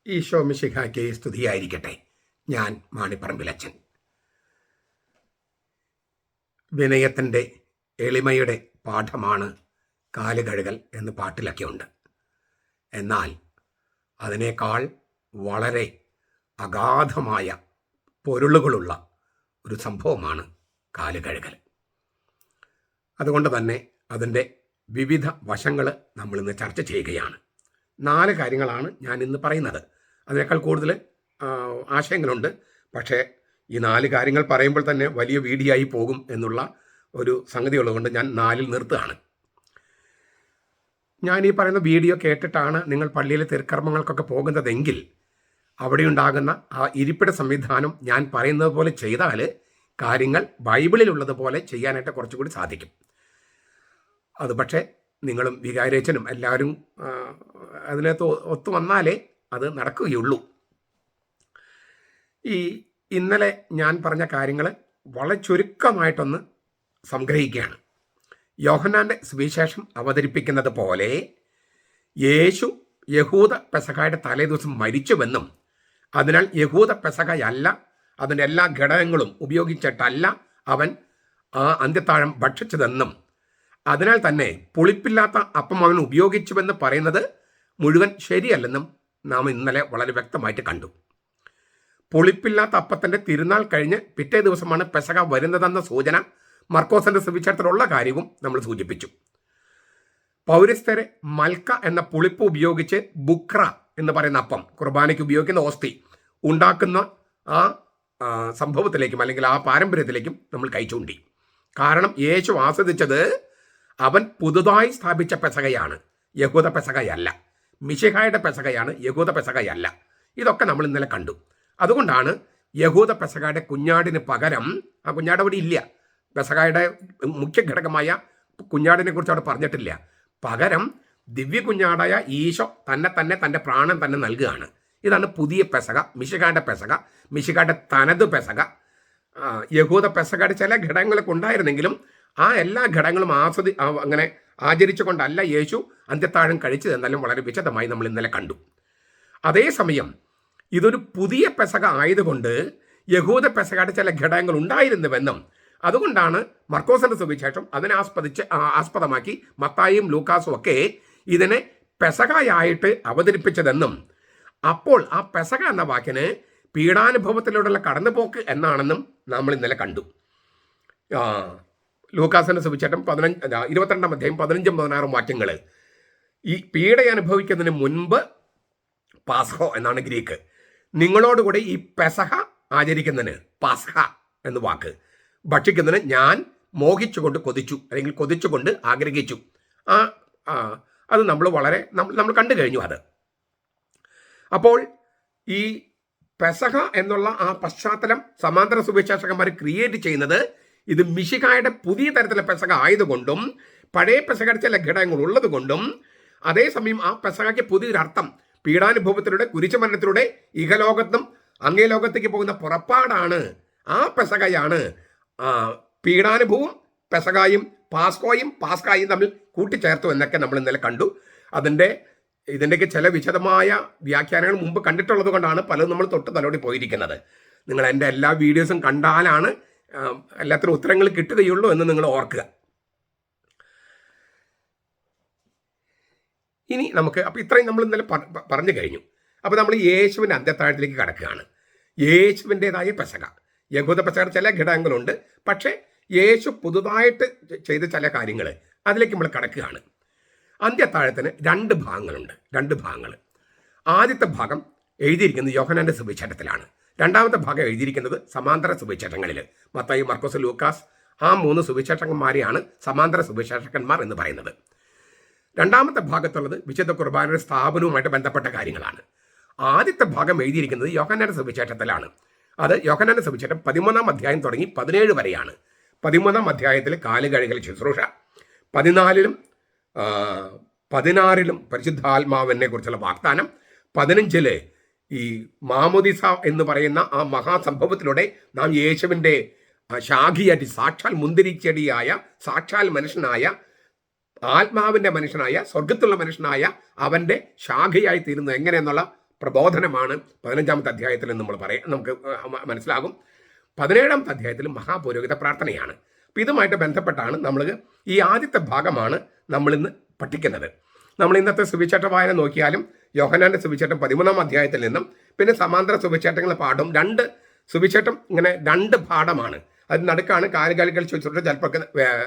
ഈശോ മിശിഹായ്ക്ക് സ്തുതിയായിരിക്കട്ടെ. ഞാൻ മാണിപ്പറമ്പിലച്ചൻ. വിനയത്തിൻ്റെ എളിമയുടെ പാഠമാണ് കാലുകഴുകൽ എന്ന് പാട്ടിലൊക്കെ ഉണ്ട്. എന്നാൽ അതിനേക്കാൾ വളരെ അഗാധമായ പൊരുളുകളുള്ള ഒരു സംഭവമാണ് കാലുകഴുകൽ. അതുകൊണ്ട് തന്നെ അതിൻ്റെ വിവിധ വശങ്ങൾ നമ്മളിന്ന് ചർച്ച ചെയ്യുകയാണ്. 4 കാര്യങ്ങളാണ് ഞാൻ ഇന്ന് പറയുന്നത്. അതിനേക്കാൾ കൂടുതൽ ആശയങ്ങളുണ്ട്. പക്ഷേ ഈ 4 കാര്യങ്ങൾ പറയുമ്പോൾ തന്നെ വലിയ വീഡിയോ ആയി പോകും എന്നുള്ള ഒരു സംഗതി ഉള്ളതുകൊണ്ട് ഞാൻ 4-ൽ നിർത്തുകയാണ്. ഞാൻ ഈ പറയുന്ന വീഡിയോ കേട്ടിട്ടാണ് നിങ്ങൾ പള്ളിയിലെ തിരുക്കർമ്മങ്ങൾക്കൊക്കെ പോകുന്നതെങ്കിൽ അവിടെ ഉണ്ടാകുന്ന ആ ഇരിപ്പിട സംവിധാനം ഞാൻ പറയുന്നത് പോലെ ചെയ്താൽ കാര്യങ്ങൾ ബൈബിളിലുള്ളതുപോലെ ചെയ്യാനായിട്ട് കുറച്ചുകൂടി സാധിക്കും. അത് പക്ഷേ നിങ്ങളും വികാരേച്ചനും എല്ലാവരും അതിനകത്ത് ഒത്തു വന്നാലേ അത് നടക്കുകയുള്ളൂ. ഇന്നലെ ഞാൻ പറഞ്ഞ കാര്യങ്ങൾ വളരെ ചുരുക്കമായിട്ടൊന്ന് സംഗ്രഹിക്കുകയാണ്. യോഹന്നാൻ്റെ സുവിശേഷം അവതരിപ്പിക്കുന്നത് പോലെ യേശു യഹൂദ പെസഹയുടെ തലേദിവസം മരിച്ചുവെന്നും അതിനാൽ യഹൂദ പെസഹയല്ല, അതിൻ്റെ എല്ലാ ഘടകങ്ങളും ഉപയോഗിച്ചിട്ടല്ല അവൻ ആ അന്ത്യത്താഴം ഭക്ഷിച്ചതെന്നും അതിനാൽ തന്നെ പുളിപ്പില്ലാത്ത അപ്പം അവൻ ഉപയോഗിച്ചുവെന്ന് പറയുന്നത് മുഴുവൻ ശരിയല്ലെന്നും നാം ഇന്നലെ വളരെ വ്യക്തമായിട്ട് കണ്ടു. പുളിപ്പില്ലാത്ത അപ്പത്തിൻ്റെ തിരുനാൾ കഴിഞ്ഞ് പിറ്റേ ദിവസമാണ് പെസഹ വരുന്നതെന്ന സൂചന മർക്കോസിൻ്റെ സുവിശേഷത്തിലുള്ള കാര്യവും നമ്മൾ സൂചിപ്പിച്ചു. പൗരസ്ത്യരെ മൽക്ക എന്ന പുളിപ്പ് ഉപയോഗിച്ച് ബുക്ര എന്ന് പറയുന്ന അപ്പം, കുർബാനയ്ക്ക് ഉപയോഗിക്കുന്ന ഓസ്തി ഉണ്ടാക്കുന്ന ആ സംഭവത്തിലേക്കും അല്ലെങ്കിൽ ആ പാരമ്പര്യത്തിലേക്കും നമ്മൾ കൈചൂണ്ടി. കാരണം യേശു ആസ്വദിച്ചത് അവൻ പുതുതായി സ്ഥാപിച്ച പെസഹയാണ്, യഹൂദ പെസഹയല്ല. മിശിഹായുടെ പെസഹയാണ്, യഹൂദ പെസഹയല്ല. ഇതൊക്കെ നമ്മൾ ഇന്നലെ കണ്ടു. അതുകൊണ്ടാണ് യഹൂദ പെസഹയുടെ കുഞ്ഞാടിന് പകരം, ആ കുഞ്ഞാട് അവിടെ ഇല്ല, പെസഹയുടെ മുഖ്യ ഘടകമായ കുഞ്ഞാടിനെ കുറിച്ച് അവിടെ പറഞ്ഞിട്ടില്ല. പകരം ദിവ്യ കുഞ്ഞാടായ ഈശോ തൻ്റെ പ്രാണൻ തന്നെ നൽകുകയാണ്. ഇതാണ് പുതിയ പെസഹ, മിശിഹായുടെ പെസഹ, മിശിഹായുടെ തനത് പെസഹ. യഹൂദ പെസഹയുടെ ചില ഘടകങ്ങളൊക്കെ ഉണ്ടായിരുന്നെങ്കിലും ആ എല്ലാ ഘടകങ്ങളും അങ്ങനെ ആചരിച്ചുകൊണ്ടല്ല യേശു അന്ത്യത്താഴം കഴിച്ചതെന്നാലും വളരെ വിശദമായി നമ്മൾ ഇന്നലെ കണ്ടു. അതേസമയം ഇതൊരു പുതിയ പെസഹ ആയതുകൊണ്ട് യഹൂദ പെസഹയുടെ ചില ഘടകങ്ങൾ ഉണ്ടായിരുന്നുവെന്നും അതുകൊണ്ടാണ് മർക്കോസിന്റെ സുവിശേഷം അതിനെ ആസ്പദമാക്കി മത്തായിയും ലൂക്കാസും ഒക്കെ ഇതിനെ പെസഹയായിട്ട് അവതരിപ്പിച്ചതെന്നും അപ്പോൾ ആ പെസഹ എന്ന വാക്കിന് പീഡാനുഭവത്തിലൂടെയുള്ള കടന്നുപോക്ക് എന്നാണെന്നും നമ്മൾ ഇന്നലെ കണ്ടു. ലൂക്കാസിന്റെ സുവിശേഷം 22-ാം അധ്യായം 15-16 വാക്യങ്ങൾ. ഈ പീഡ അനുഭവിക്കുന്നതിന് മുൻപ് പാസ്ഹോ എന്നാണ് ഗ്രീക്ക്. നിങ്ങളോടുകൂടി ഈ പെസഹ ആചരിക്കുന്നതിന് പാസ്ഹ എന്ന വാക്ക് ഭക്ഷിക്കുന്നതിന് ഞാൻ മോഹിച്ചുകൊണ്ട് കൊതിച്ചു, അല്ലെങ്കിൽ കൊതിച്ചുകൊണ്ട് ആഗ്രഹിച്ചു. അത് നമ്മൾ കണ്ടു കഴിഞ്ഞു. അത് അപ്പോൾ ഈ പെസഹ എന്നുള്ള ആ പശ്ചാത്തലം സമാന്തര സുവിശേഷകന്മാർ ക്രിയേറ്റ് ചെയ്യുന്നത് ഇത് മിശിഹായുടെ പുതിയ തരത്തിലെ പെസഹ ആയതുകൊണ്ടും പഴയ പെസഹയുടെ ചില ഘടകങ്ങൾ ഉള്ളത് കൊണ്ടും അതേസമയം ആ പെസഹയ്ക്ക് പുതിയൊരർത്ഥം പീഡാനുഭവത്തിലൂടെ കുരിശുമരണത്തിലൂടെ ഇഹലോകത്തും അങ്ങേ ലോകത്തേക്ക് പോകുന്ന പുറപ്പാടാണ്. ആ പെസഹയാണ് പീഡാനുഭവവും പെസഹായും പാസ്കായും തമ്മിൽ കൂട്ടിച്ചേർത്തു എന്നൊക്കെ നമ്മൾ ഇന്നലെ കണ്ടു. ഇതിൻ്റെയൊക്കെ ചില വിശദമായ വ്യാഖ്യാനങ്ങൾ മുമ്പ് കണ്ടിട്ടുള്ളത് കൊണ്ടാണ് പലതും നമ്മൾ തൊട്ട് തലോടി പോയിരിക്കുന്നത്. നിങ്ങൾ എൻ്റെ എല്ലാ വീഡിയോസും കണ്ടാലാണ് എല്ലാത്തിനും ഉത്തരങ്ങൾ കിട്ടുകയുള്ളൂ എന്ന് നിങ്ങൾ ഓർക്കുക. ഇനി നമുക്ക് അപ്പോൾ ഇത്രയും നമ്മൾ ഇന്നലെ പറഞ്ഞു കഴിഞ്ഞു. അപ്പോൾ നമ്മൾ യേശുവിൻ്റെ അന്ത്യത്താഴത്തിലേക്ക് കടക്കുകയാണ്. യേശുവിൻ്റെതായ പെസഹ, യഹൂദ പെസഹയുടെ ചില ഘടകങ്ങളുണ്ട്, പക്ഷേ യേശു പുതുതായിട്ട് ചെയ്ത ചില കാര്യങ്ങൾ അതിലേക്ക് നമ്മൾ കടക്കുകയാണ്. അന്ത്യത്താഴത്തിന് 2 ഭാഗങ്ങളുണ്ട്. 2 ഭാഗങ്ങൾ. ആദ്യത്തെ ഭാഗം എഴുതിയിരിക്കുന്നത് യോഹന്നാൻ്റെ സുവിശേഷത്തിലാണ്. രണ്ടാമത്തെ ഭാഗം എഴുതിയിരിക്കുന്നത് സമാന്തര സുവിശേഷങ്ങളിൽ. മത്തായി, മർക്കോസ്, ലൂക്കാസ്, ആ 3 സുവിശേഷകന്മാരെയാണ് സമാന്തര സുവിശേഷകന്മാർ എന്ന് പറയുന്നത്. രണ്ടാമത്തെ ഭാഗത്തുള്ളത് വിശുദ്ധ കുർബാനയുടെ സ്ഥാപനവുമായിട്ട് ബന്ധപ്പെട്ട കാര്യങ്ങളാണ്. ആദ്യത്തെ ഭാഗം എഴുതിയിരിക്കുന്നത് യോഹന്നാൻ്റെ സുവിശേഷത്തിലാണ്. അത് യോഹന്നാൻ്റെ സുവിശേഷം 13-ാം അധ്യായം തുടങ്ങി 17 വരെയാണ്. 13-ാം അധ്യായത്തിൽ കാലുകഴുകൽ ശുശ്രൂഷ, 14-ലും 16-ലും പരിശുദ്ധാത്മാവിനെ കുറിച്ചുള്ള വാഗ്ദാനം, 15-ല് ഈ മാമോദിസ എന്ന് പറയുന്ന ആ മഹാസംഭവത്തിലൂടെ നാം യേശുവിൻ്റെ ശാഖിയായിട്ട് സാക്ഷാൽ മുന്തിരിച്ചെടിയായ സാക്ഷാൽ മനുഷ്യനായ ആത്മാവിൻ്റെ മനുഷ്യനായ സ്വർഗത്തുള്ള മനുഷ്യനായ അവൻ്റെ ശാഖയായി തീരുന്നത് എങ്ങനെയെന്നുള്ള പ്രബോധനമാണ് 15-ാമത്തെ അധ്യായത്തിൽ നമ്മൾ നമുക്ക് മനസ്സിലാകും. 17-ാമത്തെ അധ്യായത്തിൽ മഹാപുരോഹിത പ്രാർത്ഥനയാണ്. അപ്പോൾ ഇതുമായിട്ട് ബന്ധപ്പെട്ടാണ് നമ്മൾ ഈ ആദ്യത്തെ ഭാഗമാണ് നമ്മളിന്ന് പഠിക്കുന്നത്. നമ്മൾ ഇന്നത്തെ സുവിശേഷ വായന നോക്കിയാലും യോഹന്നാന്റെ സുവിശേഷം 13-ാം അധ്യായത്തിൽ നിന്നും പിന്നെ സമാന്തര സുവിശേഷങ്ങളെ പാഠം 2 സുവിശേഷം ഇങ്ങനെ 2 പാഠമാണ്. അത് നടുക്കാണ് കാലുകഴുകൽ ശുശ്രൂഷ ചിലപ്പോൾ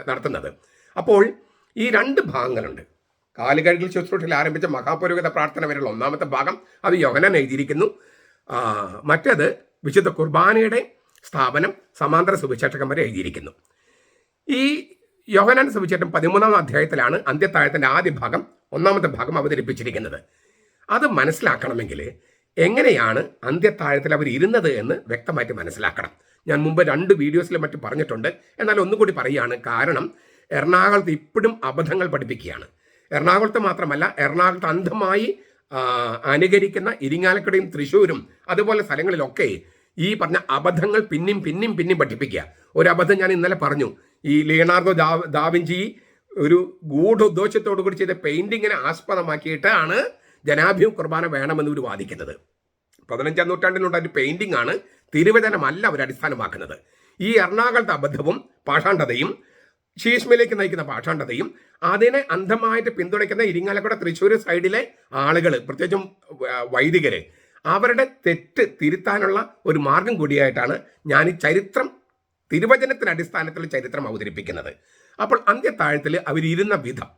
നടത്തുന്നത്. അപ്പോൾ ഈ 2 ഭാഗങ്ങളുണ്ട്. കാലുകഴുകൽ ശുശ്രൂഷയിൽ ആരംഭിച്ച മഹാപുരോഹിത പ്രാർത്ഥന വരെയുള്ള 1-ാമത്തെ ഭാഗം അത് യോഹന്നാൻ എഴുതിയിരിക്കുന്നു. മറ്റേത് വിശുദ്ധ കുർബാനയുടെ സ്ഥാപനം സമാന്തര സുവിശേഷകം വരെ എഴുതിയിരിക്കുന്നു. ഈ യോഹന്നാൻ സുവിശേഷം 13-ാം അധ്യായത്തിലാണ് അന്ത്യത്താഴത്തിൻ്റെ ആദ്യ ഭാഗം 1-ാമത്തെ ഭാഗം അവതരിപ്പിച്ചിരിക്കുന്നത്. അത് മനസ്സിലാക്കണമെങ്കിൽ എങ്ങനെയാണ് അന്ത്യത്താഴത്തിൽ അവർ ഇരുന്നത് എന്ന് വ്യക്തമായിട്ട് മനസ്സിലാക്കണം. ഞാൻ മുമ്പ് 2 വീഡിയോസിലും മറ്റും പറഞ്ഞിട്ടുണ്ട്. എന്നാൽ ഒന്നുകൂടി പറയുകയാണ്. കാരണം എറണാകുളത്ത് ഇപ്പോഴും അബദ്ധങ്ങൾ പഠിപ്പിക്കുകയാണ്. എറണാകുളത്ത് മാത്രമല്ല, എറണാകുളത്ത് അന്ധമായി അനുകരിക്കുന്ന ഇരിങ്ങാലക്കുടയും തൃശ്ശൂരും അതുപോലെ സ്ഥലങ്ങളിലൊക്കെ ഈ പറഞ്ഞ അബദ്ധങ്ങൾ പിന്നെയും പഠിപ്പിക്കുക. ഒരു അബദ്ധം ഞാൻ ഇന്നലെ പറഞ്ഞു. ഈ ലിയനാർഡോ ദാവിഞ്ചി ഒരു ഗൂഢോദ്ദേശത്തോടു കൂടി ചെയ്ത പെയിന്റിങ്ങിനെ ആസ്പദമാക്കിയിട്ടാണ് ജനാഭിമുഖ കുർബാന വേണമെന്ന് ഇവർ വാദിക്കുന്നത്. 15-ാം നൂറ്റാണ്ടിലുണ്ടായ പെയിന്റിംഗ് ആണ്, തിരുവചനമല്ല അവർ അടിസ്ഥാനമാക്കുന്നത്. ഈ എറണാകുളത്തെ അബദ്ധവും പാഷാണ്ഡതയും ശീഷ്മയിലേക്ക് നയിക്കുന്ന പാഷാണ്ഡതയും അതിനെ അന്ധമായിട്ട് പിന്തുണയ്ക്കുന്ന ഇരിങ്ങാലക്കുട തൃശ്ശൂർ സൈഡിലെ ആളുകൾ, പ്രത്യേകിച്ചും വൈദികര്, അവരുടെ തെറ്റ് തിരുത്താനുള്ള ഒരു മാർഗം കൂടിയായിട്ടാണ് ഞാൻ ഈ ചരിത്രം, തിരുവചനത്തിന് അടിസ്ഥാനത്തിൽ ചരിത്രം അവതരിപ്പിക്കുന്നത്. അപ്പോൾ അന്ത്യത്താഴത്തിൽ അവരിരുന്ന വിധം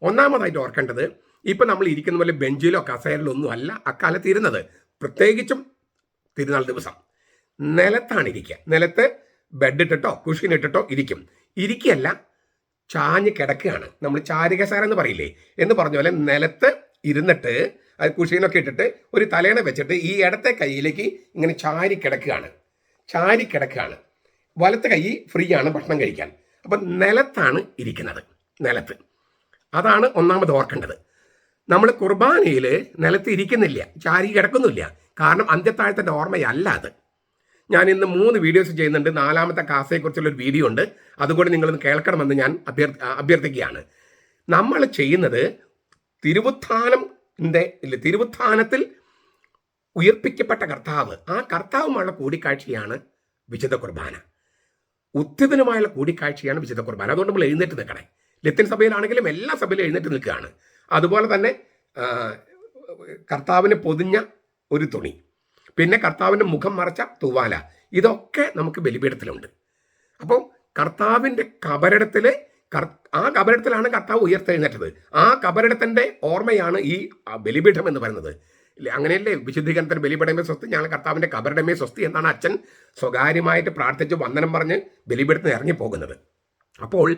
ഒന്നാമതായിട്ട് ഓർക്കേണ്ടത്, ഇപ്പം നമ്മൾ ഇരിക്കുന്ന പോലെ ബെഞ്ചിലോ കസേരയിലോ ഒന്നും അല്ല അക്കാലത്ത് ഇരുന്നത്. പ്രത്യേകിച്ചും തിരുനാൾ ദിവസം നിലത്താണ് ഇരിക്കുക. നിലത്ത് ബെഡ് ഇട്ടിട്ടോ കുഷൻ ഇട്ടിട്ടോ ഇരിക്കും. ഇരിക്കുകയല്ല, ചാഞ്ഞ് കിടക്കുകയാണ്. നമ്മൾ ചാരികസാര എന്ന് പറയില്ലേ, എന്ന് പറഞ്ഞ പോലെ നിലത്ത് ഇരുന്നിട്ട് അത് കുഷീനൊക്കെ ഇട്ടിട്ട് ഒരു തലേണ വെച്ചിട്ട് ഈ ഇടത്തെ കൈയിലേക്ക് ഇങ്ങനെ ചാരി കിടക്കുകയാണ്. വലത്തെ കൈ ഫ്രീ ആണ് ഭക്ഷണം കഴിക്കാൻ. അപ്പം നിലത്താണ് ഇരിക്കുന്നത്. നിലത്ത്, അതാണ് ഒന്നാമത് ഓർക്കേണ്ടത്. നമ്മൾ കുർബാനയിൽ നിലത്ത് ഇരിക്കുന്നില്ല, ചാരി കിടക്കുന്നില്ല. കാരണം അന്ത്യത്താഴത്തിൻ്റെ ഓർമ്മയല്ല അത്. ഞാൻ ഇന്ന് 3 വീഡിയോസ് ചെയ്യുന്നുണ്ട്. 4-ാമത്തെ കാസയെക്കുറിച്ചുള്ളൊരു വീഡിയോ ഉണ്ട്, അതുകൂടി നിങ്ങളൊന്ന് കേൾക്കണമെന്ന് ഞാൻ അഭ്യർത്ഥിക്കുകയാണ്. നമ്മൾ ചെയ്യുന്നത് തിരുവുത്ഥാനത്തിൽ ഉയർപ്പിക്കപ്പെട്ട കർത്താവ്, ആ കർത്താവുമായുള്ള കൂടിക്കാഴ്ചയാണ് വിശുദ്ധ കുർബാന. ഉത്തിതനുമായുള്ള കൂടിക്കാഴ്ചയാണ് വിശുദ്ധ കുർബാന. അതുകൊണ്ട് നമ്മൾ എഴുന്നേറ്റ് നിൽക്കണേ. ലത്തീൻ സഭയിലാണെങ്കിലും എല്ലാ സഭയിലും എഴുന്നേറ്റ് നിൽക്കുകയാണ്. അതുപോലെ തന്നെ കർത്താവിന് പൊതിഞ്ഞ ഒരു തുണി, പിന്നെ കർത്താവിൻ്റെ മുഖം മറച്ച തൂവാല, ഇതൊക്കെ നമുക്ക് ബലിപീഠത്തിലുണ്ട്. അപ്പോൾ കർത്താവിൻ്റെ കബറിടത്തിൽ, ആ കബറിടത്തിലാണ് കർത്താവ് ഉയർത്തെഴുന്നേറ്റത്. ആ കബറിടത്തിൻ്റെ ഓർമ്മയാണ് ഈ ബലിപീഠം എന്ന് പറയുന്നത്. അങ്ങനെയല്ലേ വിശുദ്ധീകരണത്തിന് ബലിപീഠമേ സ്വസ്തി, ഞങ്ങൾ കർത്താവിൻ്റെ കബറിടമേ സ്വസ്തി എന്നാണ് അച്ഛൻ സ്വകാര്യമായിട്ട് പ്രാർത്ഥിച്ച് വന്ദനം പറഞ്ഞ് ബലിപീഠത്തിന് ഇറങ്ങിപ്പോകുന്നത്. അപ്പോൾ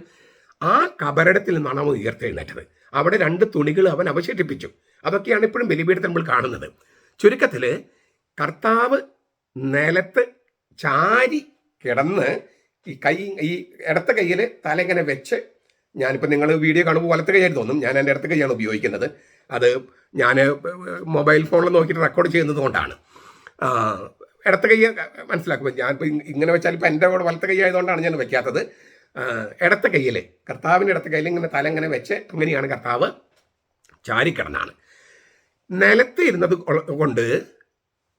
ആ കബറിടത്തിൽ നിന്നാണ് അവൻ ഉയർത്തെഴുന്നേറ്റത്. അവിടെ 2 തുണികൾ അവൻ അവശേഷിപ്പിച്ചു. അതൊക്കെയാണ് ഇപ്പോഴും ബലിപീഠത്തിൽ നമ്മൾ കാണുന്നത്. ചുരുക്കത്തിൽ കർത്താവ് നിലത്ത് ചാരി കിടന്ന് ഈ ഇടത്ത കൈയിൽ തലയിങ്ങനെ വെച്ച്, ഞാനിപ്പോൾ നിങ്ങൾ വീഡിയോ കാണുമ്പോൾ വലത്തെ കൈയായിട്ട് തോന്നും, ഞാൻ എൻ്റെ ഇടത്ത കൈയാണ് ഉപയോഗിക്കുന്നത്. അത് ഞാൻ മൊബൈൽ ഫോണിൽ നോക്കിയിട്ട് റെക്കോർഡ് ചെയ്യുന്നത് കൊണ്ടാണ്. ഇടത്ത കൈ മനസ്സിലാക്കുമ്പോൾ ഞാനിപ്പോൾ ഇങ്ങനെ വെച്ചാൽ ഇപ്പോൾ എൻ്റെ കൂടെ വലത്തെ കൈ ആയതുകൊണ്ടാണ് ഞാൻ വെക്കാത്തത്. ഇടത്ത കൈയിൽ, കർത്താവിൻ്റെ ഇടത്ത കയ്യിൽ ഇങ്ങനെ തല ഇങ്ങനെ വെച്ച് അങ്ങനെയാണ് കർത്താവ് ചാരിക്കിടന്നാണ്. നിലത്ത് ഇരുന്നത് കൊണ്ട്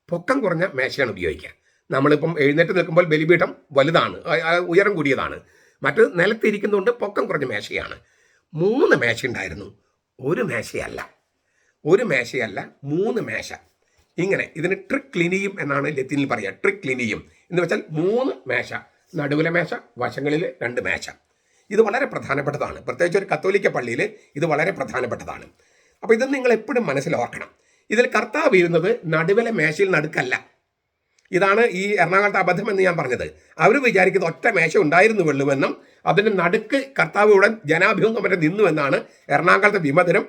പൊക്കം കുറഞ്ഞ മേശയാണ് ഉപയോഗിക്കുക. നമ്മളിപ്പം എഴുന്നേറ്റ് നിൽക്കുമ്പോൾ ബലിപീഠം വലുതാണ്, ഉയരം കൂടിയതാണ്. മറ്റ് നിലത്തിരിക്കുന്നതുകൊണ്ട് പൊക്കം കുറഞ്ഞ മേശയാണ്. 3 മേശ ഉണ്ടായിരുന്നു, ഒരു മേശയല്ല 3 മേശ. ഇങ്ങനെ ഇതിന് ട്രിക്ലിനിയും എന്നാണ് ലത്തീനിൽ പറയുക. ട്രിക്ലിനിയും എന്ന് വെച്ചാൽ 3 മേശ, നടുവിലെ മേശ, വശങ്ങളിൽ 2 മേശ. ഇത് വളരെ പ്രധാനപ്പെട്ടതാണ്. പ്രത്യേകിച്ച് ഒരു കത്തോലിക്ക പള്ളിയിൽ ഇത് വളരെ പ്രധാനപ്പെട്ടതാണ്. അപ്പോൾ ഇത് നിങ്ങൾ എപ്പോഴും മനസ്സിലോർക്കണം. ഇതിൽ കർത്താവ് ഇരുന്നത് നടുവിലെ മേശയിൽ നടുക്കല്ല. ഇതാണ് ഈ എറണാകുളത്തെ അബദ്ധം എന്ന് ഞാൻ പറഞ്ഞത്. അവർ വിചാരിക്കുന്നത് ഒറ്റ മേശ ഉണ്ടായിരുന്നു വെള്ളുമെന്നും അതിൻ്റെ നടുക്ക് കർത്താവ് ഉടൻ ജനാഭിമുഖം വരെ നിന്നുവെന്നാണ് എറണാകുളത്തെ വിമതരും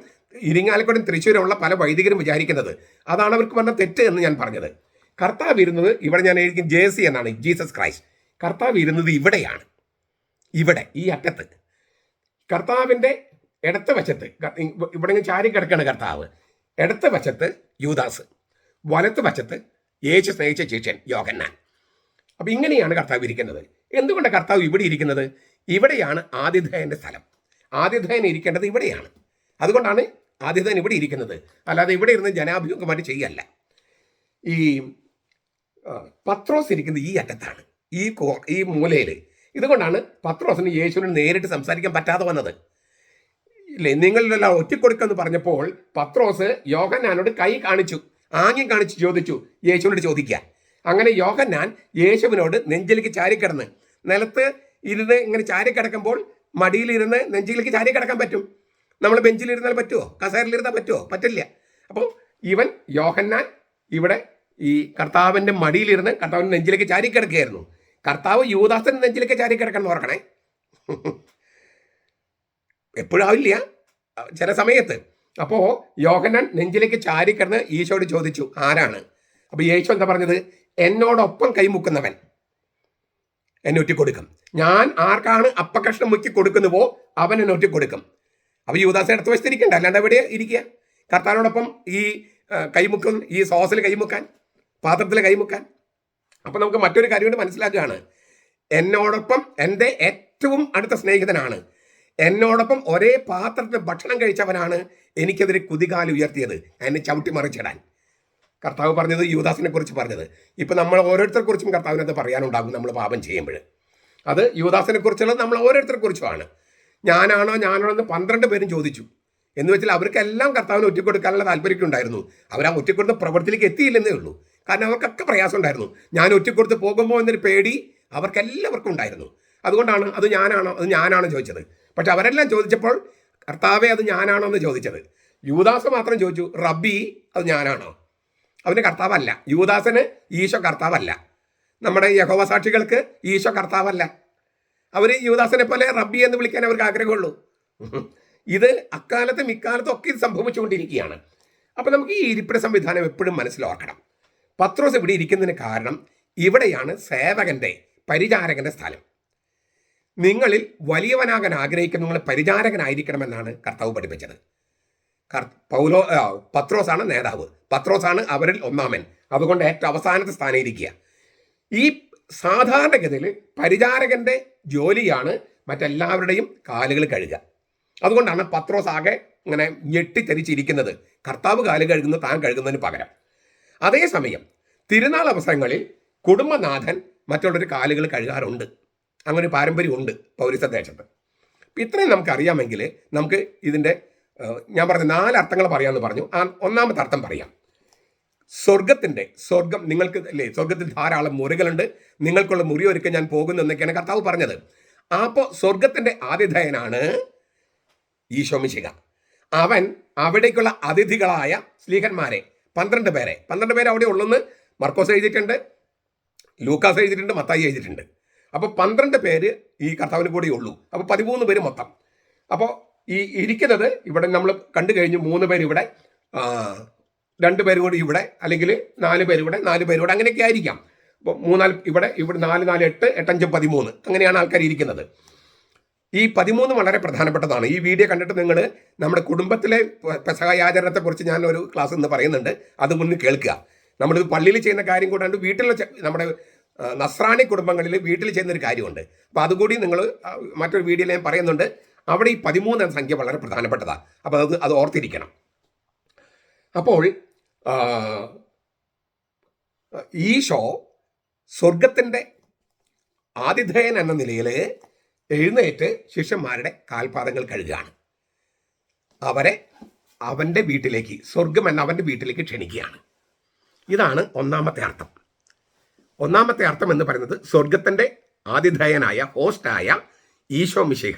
ഇരിങ്ങാലക്കുടയും തൃശ്ശൂരുമുള്ള പല വൈദികരും വിചാരിക്കുന്നത്. അതാണ് അവർക്ക് പറഞ്ഞ തെറ്റ് എന്ന് ഞാൻ പറഞ്ഞത്. കർത്താവ് ഇരുന്നത് ഇവിടെ, ഞാൻ എഴുതി JC എന്നാണ്, ജീസസ് ക്രൈസ്റ്റ്. കർത്താവ് ഇരുന്നത് ഇവിടെയാണ്, ഈ അറ്റത്ത്. കർത്താവിൻ്റെ ഇടത്ത വശത്ത്, ഇവിടെ ചാരി കിടക്കുകയാണ് കർത്താവ്. ഇടത്ത വശത്ത് യൂദാസ്, വലത്ത് വശത്ത് യേശു സ്നേഹിച്ച ശിഷ്യൻ യോഹന്നാൻ. അപ്പം ഇങ്ങനെയാണ് കർത്താവ് ഇരിക്കുന്നത്. എന്തുകൊണ്ടാണ് കർത്താവ് ഇവിടെ ഇരിക്കുന്നത്? ഇവിടെയാണ് ആതിഥേയൻ്റെ സ്ഥലം. ആതിഥേയൻ ഇരിക്കേണ്ടത് ഇവിടെയാണ്. അതുകൊണ്ടാണ് ആതിഥേയൻ ഇവിടെ ഇരിക്കുന്നത്. അല്ലാതെ ഇവിടെ ഇരുന്ന് ജനാഭിമുഖമായിട്ട് ചെയ്യല്ല. ഈ പത്രോസ് ഇരിക്കുന്നത് ഈ അറ്റത്താണ്, ഈ മൂലയിൽ. ഇതുകൊണ്ടാണ് പത്രോസിന് യേശുവിന് നേരിട്ട് സംസാരിക്കാൻ പറ്റാതെ വന്നത്. ഇല്ലേ, നിങ്ങളിലെല്ലാം ഒറ്റിക്കൊടുക്കെന്ന് പറഞ്ഞപ്പോൾ പത്രോസ് യോഹന്നാനോട് കൈ കാണിച്ചു, ആംഗ്യം കാണിച്ച് ചോദിച്ചു യേശുവിനോട് ചോദിക്കുക. അങ്ങനെ യോഹന്നാൻ യേശുവിനോട് നെഞ്ചിലേക്ക് ചാരിക്കിടന്ന്, നിലത്ത് ഇരുന്ന് ഇങ്ങനെ ചാരിക്കിടക്കുമ്പോൾ മടിയിലിരുന്ന് നെഞ്ചിലേക്ക് ചാരിക്കിടക്കാൻ പറ്റും. നമ്മൾ ബെഞ്ചിലിരുന്നാൽ പറ്റുമോ? കസേരയിലിരുന്നാൽ പറ്റുമോ? പറ്റില്ല. അപ്പോൾ ഇവൻ യോഹന്നാൻ ഇവിടെ ഈ കർത്താവിൻ്റെ മടിയിലിരുന്ന് കർത്താവിൻ്റെ നെഞ്ചിലേക്ക് ചാരിക്കിടക്കുകയായിരുന്നു. കർത്താവ് യൂദാസിന്റെ നെഞ്ചിലേക്ക് ചാരിക്കിടക്കണം എന്ന് ഓർക്കണേ. എപ്പോഴാവില്ല, ചില സമയത്ത്. അപ്പോൾ യോഹന്നാൻ നെഞ്ചിലേക്ക് ചാരിക്കിടന്ന് ഈശോയോട് ചോദിച്ചു, ആരാണ്? അപ്പോൾ യേശു എന്താ പറഞ്ഞത്? എന്നോടൊപ്പം കൈമുക്കുന്നവൻ എന്നെ ഒറ്റിക്കൊടുക്കും. ഞാൻ ആർക്കാണ് അപ്പക്കഷ്ണം മുക്കി കൊടുക്കുന്നുവോ അവൻ എന്നെ ഒറ്റിക്കൊടുക്കും. അപ്പോൾ യൂദാസ് അടുത്ത വശത്തിരിക്കണ്ട, അല്ലാണ്ട് എവിടെ ഇരിക്കുക? കർത്താവിനോടൊപ്പം ഈ കൈമുക്കും, ഈ സോസിൽ കൈമുക്കാൻ, പാത്രത്തിൽ കൈമുക്കാൻ. അപ്പം നമുക്ക് മറ്റൊരു കാര്യം കൊണ്ട് മനസ്സിലാക്കുകയാണ്, എന്നോടൊപ്പം എൻ്റെ ഏറ്റവും അടുത്ത സ്നേഹിതനാണ്, എന്നോടൊപ്പം ഒരേ പാത്രത്തിൽ ഭക്ഷണം കഴിച്ചവനാണ് എനിക്കെതിരെ കുതികാല് ഉയർത്തിയത്, എന്നെ ചവിട്ടി മറിച്ചിടാൻ. കർത്താവ് പറഞ്ഞത് യൂദാസിനെ കുറിച്ച് പറഞ്ഞത്. ഇപ്പം നമ്മൾ ഓരോരുത്തരെ കുറിച്ചും കർത്താവിനത് പറയാനുണ്ടാകും നമ്മൾ പാപം ചെയ്യുമ്പോൾ. അത് യൂദാസിനെ കുറിച്ചുള്ളത് നമ്മൾ ഓരോരുത്തരെ കുറിച്ചുമാണ്. ഞാനാണോ എന്ന് 12 പേരും ചോദിച്ചു. എന്ന് വെച്ചാൽ അവർക്കെല്ലാം കർത്താവിന് ഒറ്റിക്കൊടുക്കാനുള്ള താല്പര്യമൊക്കെ ഉണ്ടായിരുന്നു. അവർ ആ ഒറ്റിക്കൊടുത്ത പ്രവൃത്തിയിലേക്ക് എത്തിയില്ലെന്നേ ഉള്ളൂ. കാരണം അവർക്കൊക്കെ പ്രയാസം ഉണ്ടായിരുന്നു. ഞാൻ ഒറ്റിക്കൊടുത്ത് പോകുമ്പോൾ എന്നൊരു പേടി അവർക്കെല്ലാവർക്കും ഉണ്ടായിരുന്നു. അതുകൊണ്ടാണ് അത് ഞാനാണോ ചോദിച്ചത്. പക്ഷെ അവരെല്ലാം ചോദിച്ചപ്പോൾ കർത്താവെ അത് ഞാനാണോ എന്ന് ചോദിച്ചത്. യൂദാസ് മാത്രം ചോദിച്ചു, റബ്ബി അത് ഞാനാണോ? അവന് കർത്താവല്ല. യൂദാസിന് ഈശോ കർത്താവല്ല. നമ്മുടെ യഹോവ സാക്ഷികൾക്ക് ഈശോ കർത്താവല്ല. അവർ യൂദാസിനെ പോലെ റബ്ബി എന്ന് വിളിക്കാൻ അവർക്ക് ആഗ്രഹമുള്ളൂ. ഇത് അക്കാലത്തും ഇക്കാലത്തും ഒക്കെ ഇത് സംഭവിച്ചുകൊണ്ടിരിക്കുകയാണ്. അപ്പം നമുക്ക് ഈ ഇരിപ്പിട സംവിധാനം എപ്പോഴും മനസ്സിലോർക്കണം. പത്രോസ് ഇവിടെ ഇരിക്കുന്നതിന് കാരണം ഇവിടെയാണ് സേവകൻ്റെ, പരിചാരകൻ്റെ സ്ഥലം. നിങ്ങളിൽ വലിയവനാകാൻ ആഗ്രഹിക്കുന്ന നിങ്ങൾ പരിചാരകനായിരിക്കണമെന്നാണ് കർത്താവ് പഠിപ്പിച്ചത്. പത്രോസാണ് നേതാവ്, പത്രോസാണ് അവരിൽ ഒന്നാമൻ. അതുകൊണ്ട് ഏറ്റവും അവസാനത്തെ സ്ഥാനം ഇരിക്കുക. ഈ സാധാരണഗതിയിൽ പരിചാരകൻ്റെ ജോലിയാണ് മറ്റെല്ലാവരുടെയും കാലുകൾ കഴുകുക. അതുകൊണ്ടാണ് പത്രോസ് ആകെ ഇങ്ങനെ ഞെട്ടിത്തെരിച്ചിരിക്കുന്നത്, കർത്താവ് കാല് കഴുകുന്നു താൻ കഴുകുന്നതിന് പകരം. അതേസമയം തിരുനാൾ അവസരങ്ങളിൽ കുടുംബനാഥൻ മറ്റുള്ളവർ കാലുകൾ കഴുകാറുണ്ട്. അങ്ങനെ ഒരു പാരമ്പര്യമുണ്ട് പൗരസ്ത്യ ദേശത്ത്. അപ്പം ഇത്രയും നമുക്കറിയാമെങ്കിൽ നമുക്ക് ഇതിൻ്റെ ഞാൻ പറഞ്ഞ 4 അർത്ഥങ്ങൾ പറയാമെന്ന് പറഞ്ഞു. ആ ഒന്നാമത്തെ അർത്ഥം പറയാം. സ്വർഗം നിങ്ങൾക്ക് അല്ലേ, സ്വർഗത്തിൽ ധാരാളം മുറികളുണ്ട്, നിങ്ങൾക്കുള്ള മുറി ഒരുക്കാൻ ഞാൻ പോകുന്നു എന്നൊക്കെയാണ് കർത്താവ് പറഞ്ഞത്. അപ്പോൾ സ്വർഗത്തിൻ്റെ ആതിഥേയനാണ് ഈശോ മിശിഹ. അവൻ അവിടേക്കുള്ള അതിഥികളായ സ്ലീഹന്മാരെ 12 പേരെ അവിടെ ഉള്ളെന്ന് മർക്കോസ് എഴുതിയിട്ടുണ്ട്, ലൂക്കാസ് എഴുതിയിട്ടുണ്ട്, മത്തായി എഴുതിയിട്ടുണ്ട്. അപ്പോൾ 12 പേര് ഈ കർത്താവിന് കൂടെ ഉള്ളൂ. അപ്പോൾ 13 പേര് മൊത്തം. അപ്പോൾ ഈ ഇരിക്കുന്നത് ഇവിടെ നമ്മൾ കണ്ടു കഴിഞ്ഞു. 3 പേര് ഇവിടെ, 2 പേര് കൂടി ഇവിടെ, അല്ലെങ്കിൽ 4 പേര് ഇവിടെ, 4 പേര് ഇവിടെ, അങ്ങനെയൊക്കെ ആയിരിക്കാം. അപ്പോൾ 3 ഇവിടെ 4 4 8 8 5 13 അങ്ങനെയാണ് ആൾക്കാർ ഇരിക്കുന്നത്. ഈ 13 വളരെ പ്രധാനപ്പെട്ടതാണ്. ഈ വീഡിയോ കണ്ടിട്ട് നിങ്ങൾ നമ്മുടെ കുടുംബത്തിലെ പെസഹായാചരണത്തെക്കുറിച്ച് ഞാൻ ഒരു ക്ലാസ് ഇന്ന് പറയുന്നുണ്ട്, അത് മുന്നിൽ കേൾക്കുക. നമ്മളിത് പള്ളിയിൽ ചെയ്യുന്ന കാര്യം കൂടാണ്ട് വീട്ടിലുള്ള നമ്മുടെ നസ്രാണി കുടുംബങ്ങളിൽ വീട്ടിൽ ചെയ്യുന്നൊരു കാര്യമുണ്ട്. അപ്പോൾ അതുകൂടി നിങ്ങൾ മറ്റൊരു വീഡിയോയിൽ ഞാൻ പറയുന്നുണ്ട്. അവിടെ ഈ 13 എന്ന സംഖ്യ വളരെ പ്രധാനപ്പെട്ടതാണ്. അപ്പോൾ അത് ഓർത്തിരിക്കണം. അപ്പോൾ ഈശോ സ്വർഗത്തിൻ്റെ ആതിഥേയൻ എന്ന നിലയിൽ എഴുന്നേറ്റ് ശിഷ്യന്മാരുടെ കാൽപാദങ്ങൾ കഴുകുകയാണ്. അവരെ അവൻ്റെ വീട്ടിലേക്ക്, സ്വർഗം എന്ന അവൻ്റെ വീട്ടിലേക്ക് ക്ഷണിക്കുകയാണ്. ഇതാണ് ഒന്നാമത്തെ അർത്ഥം. ഒന്നാമത്തെ അർത്ഥം എന്ന് പറയുന്നത് സ്വർഗത്തിൻ്റെ ആതിഥേയനായ ഹോസ്റ്റായ ഈശോ മിശിഹ,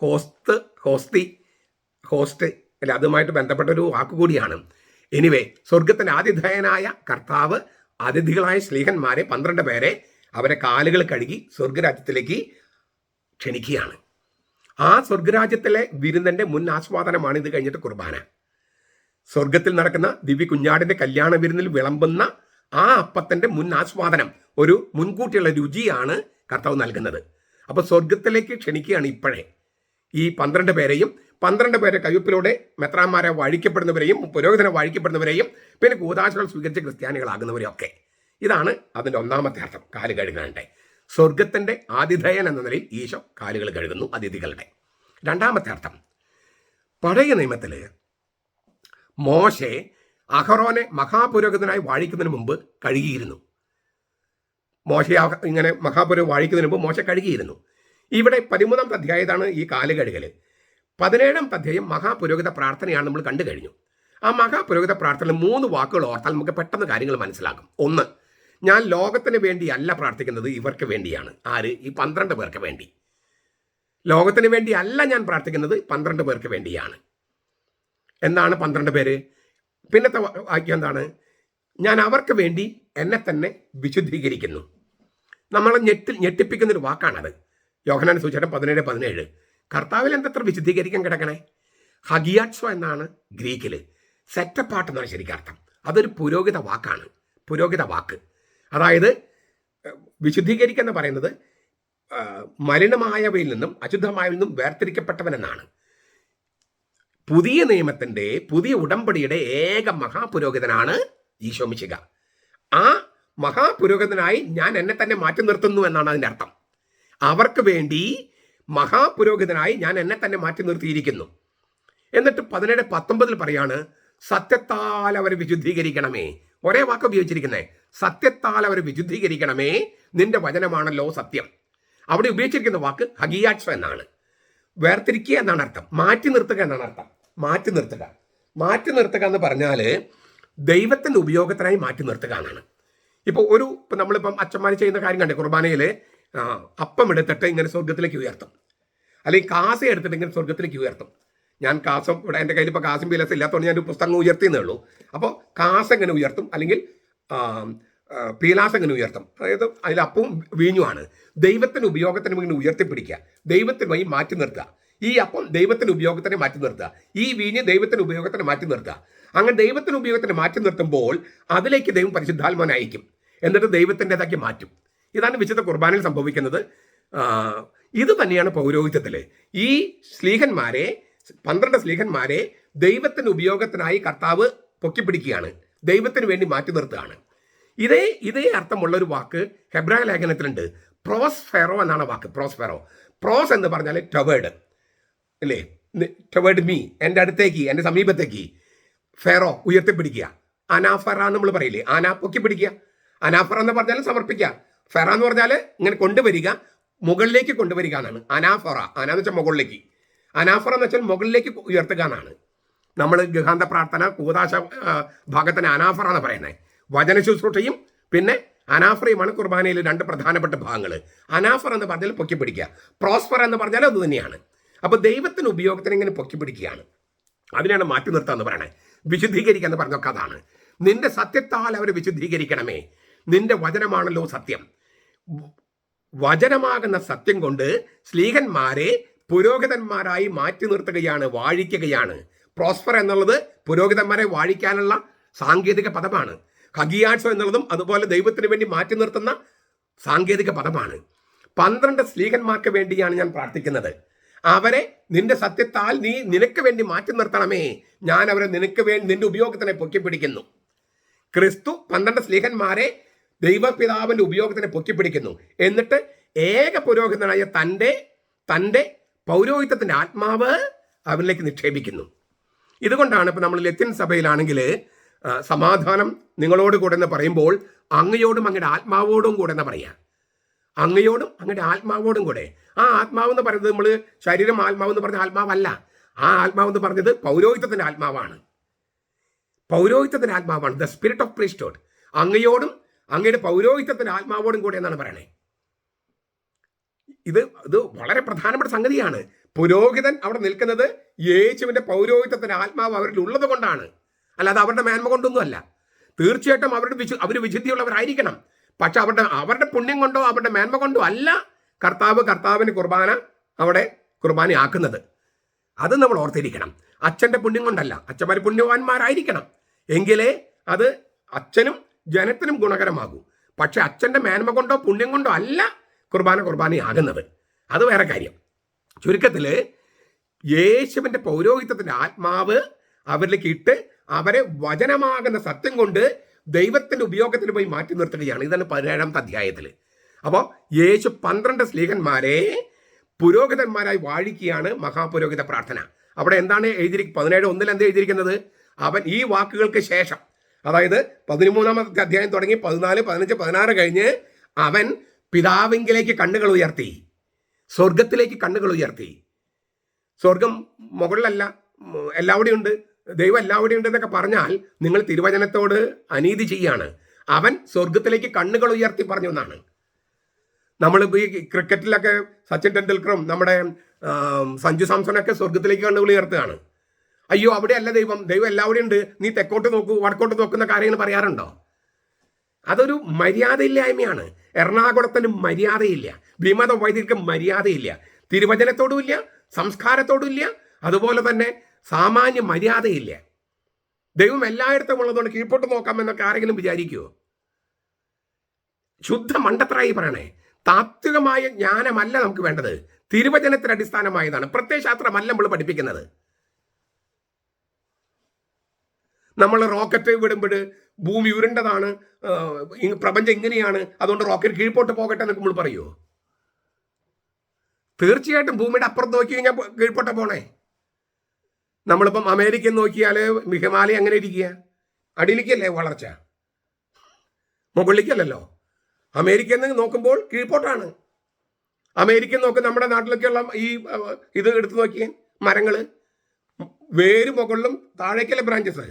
ഹോസ്റ്റ് അല്ല, അതുമായിട്ട് ബന്ധപ്പെട്ടൊരു വാക്കുകൂടിയാണ്. എനിവേ, സ്വർഗത്തിൻ്റെ ആതിഥേയനായ കർത്താവ് അതിഥികളായ സ്ലീഹന്മാരെ 12 പേരെ അവരെ കാലുകൾ കഴുകി സ്വർഗരാജ്യത്തിലേക്ക് ക്ഷണിക്കുകയാണ്. ആ സ്വർഗരാജ്യത്തിലെ വിരുന്നൻ്റെ മുൻ ആസ്വാദനമാണ് ഇത് കഴിഞ്ഞിട്ട് കുർബാന. സ്വർഗത്തിൽ നടക്കുന്ന ദിവ്യ കുഞ്ഞാടിൻ്റെ കല്യാണ വിരുന്നിൽ വിളമ്പുന്ന ആ അപ്പത്തിൻ്റെ മുൻ ആസ്വാദനം, ഒരു മുൻകൂട്ടിയുള്ള രുചിയാണ് കർത്താവ് നൽകുന്നത്. അപ്പോൾ സ്വർഗത്തിലേക്ക് ക്ഷണിക്കുകയാണ് ഇപ്പോഴേ ഈ 12 പേരെയും. 12 പേരെ കയ്യൊപ്പിലൂടെ മെത്രാന്മാരെ വാഴിക്കപ്പെടുന്നവരെയും പുരോഹിതനെ വാഴിക്കപ്പെടുന്നവരെയും പിന്നെ കൂദാശകൾ സ്വീകരിച്ച ക്രിസ്ത്യാനികളാകുന്നവരെയൊക്കെ. ഇതാണ് അതിൻ്റെ ഒന്നാമത്തെ അർത്ഥം, കാല് കഴുകാണ്ട്. സ്വർഗത്തിൻ്റെ ആതിഥേയൻ എന്ന നിലയിൽ ഈശോ കാലുകൾ കഴുകുന്നു അതിഥികളുടെ. രണ്ടാമത്തെ അർത്ഥം, പഴയ നിയമത്തിൽ മോശെ അഹറോനെ മഹാപുരോഹിതനായി വാഴിക്കുന്നതിന് മുമ്പ് കഴുകിയിരുന്നു. ഇങ്ങനെ മഹാപുരോഹിതൻ വാഴിക്കുന്നതിന് മുമ്പ് മോശ കഴുകിയിരുന്നു. ഇവിടെ 13-ാമത്തെ അധ്യായത്താണ് ഈ കാല് കഴുകൽ. 17-ാമത്തെ അധ്യായം മഹാപുരോഹിത പ്രാർത്ഥനയാണ് നമ്മൾ കണ്ടു കഴിഞ്ഞു. ആ മഹാപുരോഹിത പ്രാർത്ഥനയിൽ 3 വാക്കുകൾ ഓർത്താൽ നമുക്ക് പെട്ടെന്ന് കാര്യങ്ങൾ മനസ്സിലാകും. ഒന്ന്, ഞാൻ ലോകത്തിന് വേണ്ടിയല്ല പ്രാർത്ഥിക്കുന്നത്, ഇവർക്ക് വേണ്ടിയാണ്. ആര്? ഈ 12 പേർക്ക് വേണ്ടി. ലോകത്തിന് വേണ്ടി അല്ല ഞാൻ പ്രാർത്ഥിക്കുന്നത്, 12 പേർക്ക് വേണ്ടിയാണ്. എന്താണ് 12 പേര്? പിന്നത്തെ വാക്യം എന്താണ്? ഞാൻ അവർക്ക് വേണ്ടി എന്നെ തന്നെ വിശുദ്ധീകരിക്കുന്നു. നമ്മളെ ഞെട്ടിപ്പിക്കുന്നൊരു വാക്കാണത്. യോഹന്നാൻ സുവിശേഷം 17:17. കർത്താവിൽ എന്തത്ര വിശുദ്ധീകരിക്കാൻ കിടക്കണേ? ഹഗിയാറ്റ്സോ എന്നാണ് ഗ്രീക്കിൽ. സെറ്റപ്പാട്ട് എന്നാണ് ശരിക്കും അർത്ഥം. അതൊരു പുരോഹിത വാക്കാണ്, പുരോഹിത വാക്ക്. അതായത് വിശുദ്ധീകരിക്കുക എന്ന് പറയുന്നത് മലിനമായവയിൽ നിന്നും അശുദ്ധമായവയിൽ നിന്നും വേർതിരിക്കപ്പെട്ടവനെന്നാണ്. പുതിയ നിയമത്തിൻ്റെ, പുതിയ ഉടമ്പടിയുടെ ഏക മഹാപുരോഹിതനാണ് ഈശോ മിശിഹ. ആ മഹാപുരോഹിതനായി ഞാൻ എന്നെ തന്നെ മാറ്റി നിർത്തുന്നു എന്നാണ് അതിൻ്റെ അർത്ഥം. അവർക്ക് വേണ്ടി മഹാപുരോഹിതനായി ഞാൻ എന്നെ തന്നെ മാറ്റി നിർത്തിയിരിക്കുന്നു. എന്നിട്ട് 17:19 പറയാണ്, സത്യത്താൽ അവരെ വിശുദ്ധീകരിക്കണമേ. ഒരേ വാക്ക് ഉപയോഗിച്ചിരിക്കുന്നേ, സത്യത്താൽ അവരെ വിശുദ്ധീകരിക്കണമേ, നിന്റെ വചനമാണല്ലോ സത്യം. അവിടെ ഉപയോഗിച്ചിരിക്കുന്ന വാക്ക് ഹഗിയാറ്റ്സോ എന്നാണ്. വേർതിരിക്കുക എന്നാണ് അർത്ഥം, മാറ്റി നിർത്തുക എന്നാണ് അർത്ഥം. മാറ്റി നിർത്തുക, മാറ്റി നിർത്തുക എന്ന് പറഞ്ഞാൽ ദൈവത്തിൻ്റെ ഉപയോഗത്തിനായി മാറ്റി നിർത്തുക എന്നാണ്. ഇപ്പോൾ നമ്മളിപ്പം അച്ഛന്മാർ ചെയ്യുന്ന കാര്യം കണ്ടേ, കുർബാനയിൽ അപ്പം എടുത്തിട്ട് ഇങ്ങനെ സ്വർഗത്തിലേക്ക് ഉയർത്തും, അല്ലെങ്കിൽ കാസ എടുത്തിട്ട് ഇങ്ങനെ സ്വർഗത്തിലേക്ക് ഉയർത്തും. ഞാൻ കാസം ഇവിടെ എൻ്റെ കയ്യിൽ ഇപ്പോൾ കാസും പീലസും ഇല്ലാത്തതുകൊണ്ട് ഞാനൊരു പുസ്തകം ഉയർത്തിയെന്നേ ഉള്ളൂ. അപ്പോൾ കാസ എങ്ങനെ ഉയർത്തും, അല്ലെങ്കിൽ പീലാസ് എങ്ങനെ ഉയർത്തും. അതായത് അതിൽ അപ്പവും വീഞ്ഞുമാണ്. ദൈവത്തിൻ്റെ ഉപയോഗത്തിന് വേണ്ടി ഉയർത്തിപ്പിടിക്കുക, ദൈവത്തിന് വഴി മാറ്റി നിർത്തുക. ഈ അപ്പം ദൈവത്തിൻ്റെ ഉപയോഗത്തിനെ മാറ്റി നിർത്തുക, ഈ വീഞ്ഞ് ദൈവത്തിൻ്റെ ഉപയോഗത്തിന് മാറ്റി നിർത്തുക. അങ്ങനെ ദൈവത്തിൻ്റെ ഉപയോഗത്തിന് മാറ്റി നിർത്തുമ്പോൾ അതിലേക്ക് ദൈവം പരിശുദ്ധാത്മാവിനെ അയക്കും, എന്നിട്ട് ദൈവത്തിൻ്റെതാക്കി മാറ്റും. ഇതാണ് വിശുദ്ധ കുർബാനയിൽ സംഭവിക്കുന്നത്. ഇത് തന്നെയാണ് പൗരോഹിത്യത്തിൽ. ഈ സ്ലീഹന്മാരെ, 12 സ്ലീഹന്മാരെ ദൈവത്തിൻ്റെ ഉപയോഗത്തിനായി കർത്താവ് പൊക്കിപ്പിടിക്കുകയാണ്, ദൈവത്തിന് വേണ്ടി മാറ്റി നിർത്തുകയാണ്. ഇതേ അർത്ഥമുള്ളൊരു വാക്ക് ഹെബ്രായ ലേഖനത്തിലുണ്ട്. പ്രോസ്ഫെറോ എന്നാണ് വാക്ക്. പ്രോസ് എന്ന് പറഞ്ഞാൽ ടവേർഡ് അല്ലേ, ടവേർഡ് മീ, എൻ്റെ അടുത്തേക്ക്, എൻ്റെ സമീപത്തേക്ക്. ഫെറോ ഉയർത്തിപ്പിടിക്കുക. അനാഫറ നമ്മൾ പറയില്ലേ, പൊക്കിപ്പിടിക്കുക. അനാഫറ എന്ന് പറഞ്ഞാൽ സമർപ്പിക്കുക. ഫെറ എന്ന് പറഞ്ഞാൽ ഇങ്ങനെ കൊണ്ടുവരിക, മുകളിലേക്ക് കൊണ്ടുവരിക എന്നാണ്. അനാഫറ, എന്ന് വെച്ചാൽ മുകളിലേക്ക്. അനാഫറ എന്ന് വെച്ചാൽ മുകളിലേക്ക് ഉയർത്തുക എന്നാണ്. നമ്മൾ ഗൃഹാന്ത പ്രാർത്ഥന കൂദാശ ഭാഗത്തിന് അനാഫറ എന്ന് പറയുന്നത്. വചന ശുശ്രൂഷയും പിന്നെ അനാഫറയുമാണ് കുർബാനയിൽ 2 പ്രധാനപ്പെട്ട ഭാഗങ്ങൾ. അനാഫർ എന്ന് പറഞ്ഞാൽ പൊക്കിപ്പിടിക്കുക, പ്രോസ്ഫർ എന്ന് പറഞ്ഞാൽ അത് തന്നെയാണ്. അപ്പോൾ ദൈവത്തിന് ഉപയോഗത്തിന് ഇങ്ങനെ പൊക്കിപ്പിടിക്കുകയാണ്. അതിനാണ് മാറ്റി നിർത്തുക എന്ന് പറയണേ. വിശുദ്ധീകരിക്കുക എന്ന് പറഞ്ഞൊക്കെ അതാണ്. നിന്റെ സത്യത്താൽ അവരെ വിശുദ്ധീകരിക്കണമേ, നിന്റെ വചനമാണല്ലോ സത്യം. വചനമാകുന്ന സത്യം കൊണ്ട് സ്ലീഹന്മാരെ പുരോഹിതന്മാരായി മാറ്റി നിർത്തുകയാണ്, വാഴിക്കുകയാണ്. പ്രോസ്ഫർ എന്നുള്ളത് പുരോഹിതന്മാരെ വാഴിക്കാനുള്ള സാങ്കേതിക പദമാണ്. ഹഗിയാറ്റ്സോ എന്നുള്ളതും അതുപോലെ ദൈവത്തിന് വേണ്ടി മാറ്റി നിർത്തുന്ന സാങ്കേതിക പദമാണ്. 12 സ്ലീഹന്മാർക്ക് വേണ്ടിയാണ് ഞാൻ പ്രാർത്ഥിക്കുന്നത്. അവരെ നിന്റെ സത്യത്താൽ നീ നിനക്ക് വേണ്ടി മാറ്റി നിർത്തണമേ, ഞാൻ അവരെ നിനക്ക് വേണ്ടി നിന്റെ ഉപയോഗത്തിനെ പൊക്കിപ്പിടിക്കുന്നു. ക്രിസ്തു 12 സ്ലീഹന്മാരെ ദൈവപിതാവിൻ്റെ ഉപയോഗത്തിനെ പൊക്കിപ്പിടിക്കുന്നു. എന്നിട്ട് ഏക പുരോഹിതനായ തൻ്റെ പൗരോഹിത്യത്തിൻ്റെ ആത്മാവ് അവരിലേക്ക് നിക്ഷേപിക്കുന്നു. ഇതുകൊണ്ടാണ് ഇപ്പം നമ്മൾ ലത്തീൻ സഭയിലാണെങ്കിൽ സമാധാനം നിങ്ങളോട് കൂടെ എന്ന് പറയുമ്പോൾ അങ്ങയോടും അങ്ങയുടെ ആത്മാവോടും കൂടെ എന്ന് പറയാം. അങ്ങയോടും അങ്ങയുടെ ആത്മാവോടും കൂടെ. ആ ആത്മാവെന്ന് പറയുന്നത് നമ്മൾ ശരീരം ആത്മാവെന്ന് പറഞ്ഞ ആത്മാവല്ല. ആ ആത്മാവെന്ന് പറഞ്ഞത് പൗരോഹിത്യത്തിൻ്റെ ആത്മാവാണ്. പൗരോഹിത്യത്തിൻ്റെ ആത്മാവാണ്, ദ സ്പിരിറ്റ് ഓഫ് പ്രീസ്റ്റ്ഹുഡ്. അങ്ങയോടും അങ്ങയുടെ പൗരോഹിത്യത്തിൻ്റെ ആത്മാവോടും കൂടെ എന്നാണ് പറയണേ. ഇത് വളരെ പ്രധാനപ്പെട്ട സംഗതിയാണ്. പുരോഹിതൻ അവിടെ നിൽക്കുന്നത് യേശുവിൻ്റെ പൗരോഹിത്യത്തിൻ്റെ ആത്മാവ് അവരിൽ ഉള്ളത് കൊണ്ടാണ്, അല്ലാതെ അവരുടെ മേന്മ കൊണ്ടൊന്നുമല്ല. തീർച്ചയായിട്ടും അവർ വിശുദ്ധിയുള്ളവരായിരിക്കണം. പക്ഷെ അവരുടെ പുണ്യം കൊണ്ടോ അവരുടെ മേന്മ കൊണ്ടോ അല്ല കർത്താവിന് കുർബാന അവിടെ കുർബാനയാക്കുന്നത്. അത് നമ്മൾ ഓർത്തിരിക്കണം. അച്ഛൻ്റെ പുണ്യം കൊണ്ടല്ല, അച്ഛന്മാർ പുണ്യവാന്മാരായിരിക്കണം, എങ്കിലേ അത് അച്ഛനും ജനത്തിനും ഗുണകരമാകൂ. പക്ഷെ അച്ഛൻ്റെ മേന്മ കൊണ്ടോ പുണ്യം കൊണ്ടോ അല്ല കുർബാനയാകുന്നത്. അത് വേറെ കാര്യം. ചുരുക്കത്തിൽ യേശുവിൻ്റെ പൗരോഹിത്യത്തിൻ്റെ ആത്മാവ് അവരിലേക്ക് ഇട്ട് അവരെ വചനമാകുന്ന സത്യം കൊണ്ട് ദൈവത്തിൻ്റെ ഉപയോഗത്തിന് പോയി മാറ്റി നിർത്തുകയാണ്. ഇതാണ് 17-ാമത്തെ അധ്യായത്തിൽ. അപ്പോൾ യേശു 12 സ്ലീഹന്മാരെ പുരോഹിതന്മാരായി വാഴിക്കുകയാണ് മഹാപുരോഹിത പ്രാർത്ഥന. അവിടെ എന്താണ് 17:1 എന്താ എഴുതിയിരിക്കുന്നത്? അവൻ ഈ വാക്കുകൾക്ക് ശേഷം, അതായത് 13-ാമത്തെ അധ്യായം തുടങ്ങി 14, 15, 16 കഴിഞ്ഞ് അവൻ പിതാവിങ്കിലേക്ക് കണ്ണുകൾ ഉയർത്തി, സ്വർഗത്തിലേക്ക് കണ്ണുകൾ ഉയർത്തി. സ്വർഗം മുകളിലല്ല, എല്ലാവിടെയും ഉണ്ട്, ദൈവം എല്ലാവിടെയും ഉണ്ട് എന്നൊക്കെ പറഞ്ഞാൽ നിങ്ങൾ തിരുവചനത്തോട് അനീതി ചെയ്യാണ്. അവൻ സ്വർഗത്തിലേക്ക് കണ്ണുകൾ ഉയർത്തി പറഞ്ഞു എന്നാണ്. നമ്മളിപ്പോൾ ഈ ക്രിക്കറ്റിലൊക്കെ സച്ചിൻ ടെണ്ടുൽക്കറും നമ്മുടെ സഞ്ജു സാംസണൊക്കെ സ്വർഗത്തിലേക്ക് കണ്ണുകൾ ഉയർത്തുകയാണ്. അയ്യോ അവിടെയല്ല ദൈവം, ദൈവം എല്ലാവിടെയും ഉണ്ട്, നീ തെക്കോട്ട് നോക്കൂ വടക്കോട്ട് നോക്കുന്ന കാര്യങ്ങൾ പറയാറുണ്ടോ? അതൊരു മര്യാദയില്ലായ്മയാണ്. എറണാകുളത്തിന് മര്യാദയില്ല, വിമത വൈദികർക്ക് മര്യാദയില്ല, തിരുവചനത്തോടുമില്ല, സംസ്കാരത്തോടുമില്ല, അതുപോലെ തന്നെ സാമാന്യ മര്യാദയില്ല. ദൈവം എല്ലായിടത്തും ഉള്ളതുകൊണ്ട് കീഴ്പോട്ട് നോക്കാമെന്നൊക്കെ ആരെങ്കിലും വിചാരിക്കുമോ? ശുദ്ധ മണ്ടത്തരായി പറയണേ. താത്വികമായ ജ്ഞാനമല്ല നമുക്ക് വേണ്ടത്, തിരുവചനത്തിന് അടിസ്ഥാനമായതാണ്. പ്രത്യയശാസ്ത്രമല്ല നമ്മൾ പഠിപ്പിക്കുന്നത്. നമ്മൾ റോക്കറ്റ് വിടുമ്പോൾ ഭൂമി ഉരുണ്ടതാണ്, പ്രപഞ്ചം ഇങ്ങനെയാണ്, അതുകൊണ്ട് റോക്കറ്റ് കീഴ്പോട്ട് പോകട്ടെ എന്നൊക്കെ നമ്മൾ പറയുമോ? തീർച്ചയായിട്ടും ഭൂമിയുടെ അപ്പുറത്ത് നോക്കി കഴിഞ്ഞാൽ കീഴ്പോട്ടെ പോണേ. നമ്മളിപ്പം അമേരിക്കൻ നോക്കിയാൽ ഹിമാലയം അങ്ങനെ ഇരിക്കുക, അടിയിലേക്കല്ലേ വളർച്ച, മുകളിലേക്കല്ലല്ലോ. അമേരിക്കൻ നോക്കുമ്പോൾ കീഴ്പോട്ടാണ്. അമേരിക്കൻ നോക്കി നമ്മുടെ നാട്ടിലൊക്കെയുള്ള ഈ ഇത് എടുത്തു നോക്കിയേ, മരങ്ങൾ വേര് മുകളിലും താഴേക്കല്ലേ ബ്രാഞ്ചസ്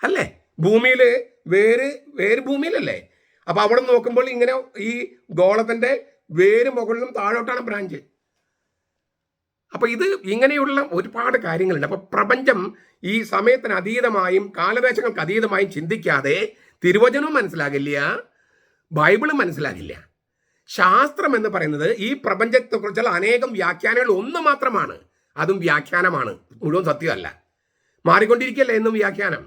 അല്ലേ? ഭൂമിയിൽ വേര് ഭൂമിയിലല്ലേ? അപ്പൊ അവിടെ നോക്കുമ്പോൾ ഇങ്ങനെ ഈ ഗോളത്തിന്റെ വേര് മുകളിലും താഴോട്ടാണ് ബ്രാഞ്ച്. അപ്പൊ ഇത് ഇങ്ങനെയുള്ള ഒരുപാട് കാര്യങ്ങളുണ്ട്. അപ്പൊ പ്രപഞ്ചം ഈ സമയത്തിന് അതീതമായും കാലദേശങ്ങൾക്ക് അതീതമായും ചിന്തിക്കാതെ തിരുവചനവും മനസ്സിലാകില്ല, ബൈബിളും മനസ്സിലാകില്ല. ശാസ്ത്രം എന്ന് പറയുന്നത് ഈ പ്രപഞ്ചത്തെക്കുറിച്ചുള്ള അനേകം വ്യാഖ്യാനങ്ങൾ ഒന്ന് മാത്രമാണ്. അതും വ്യാഖ്യാനമാണ്, മുഴുവൻ സത്യമല്ല. മാറിക്കൊണ്ടിരിക്കുകയല്ലേ എന്നും വ്യാഖ്യാനം.